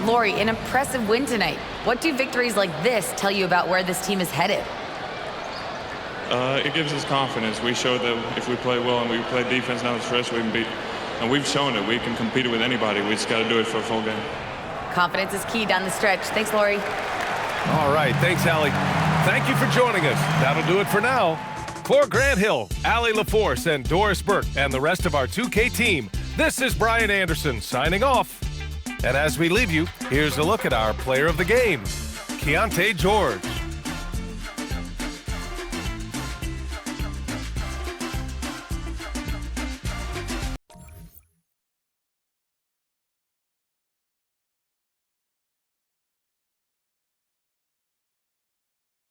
Lori, an impressive win tonight. What do victories like this tell you about where this team is headed? It gives us confidence. We showed that if we play well and we play defense down the stretch, we can beat. And we've shown it. We can compete with anybody. We just got to do it for a full game. Confidence is key down the stretch. Thanks, Lori. All right, thanks, Allie. Thank you for joining us. That'll do it for now. For Grant Hill, Allie LaForce, and Doris Burke, and the rest of our 2K team, this is Brian Anderson signing off. And as we leave you, here's a look at our player of the game, Keontae George.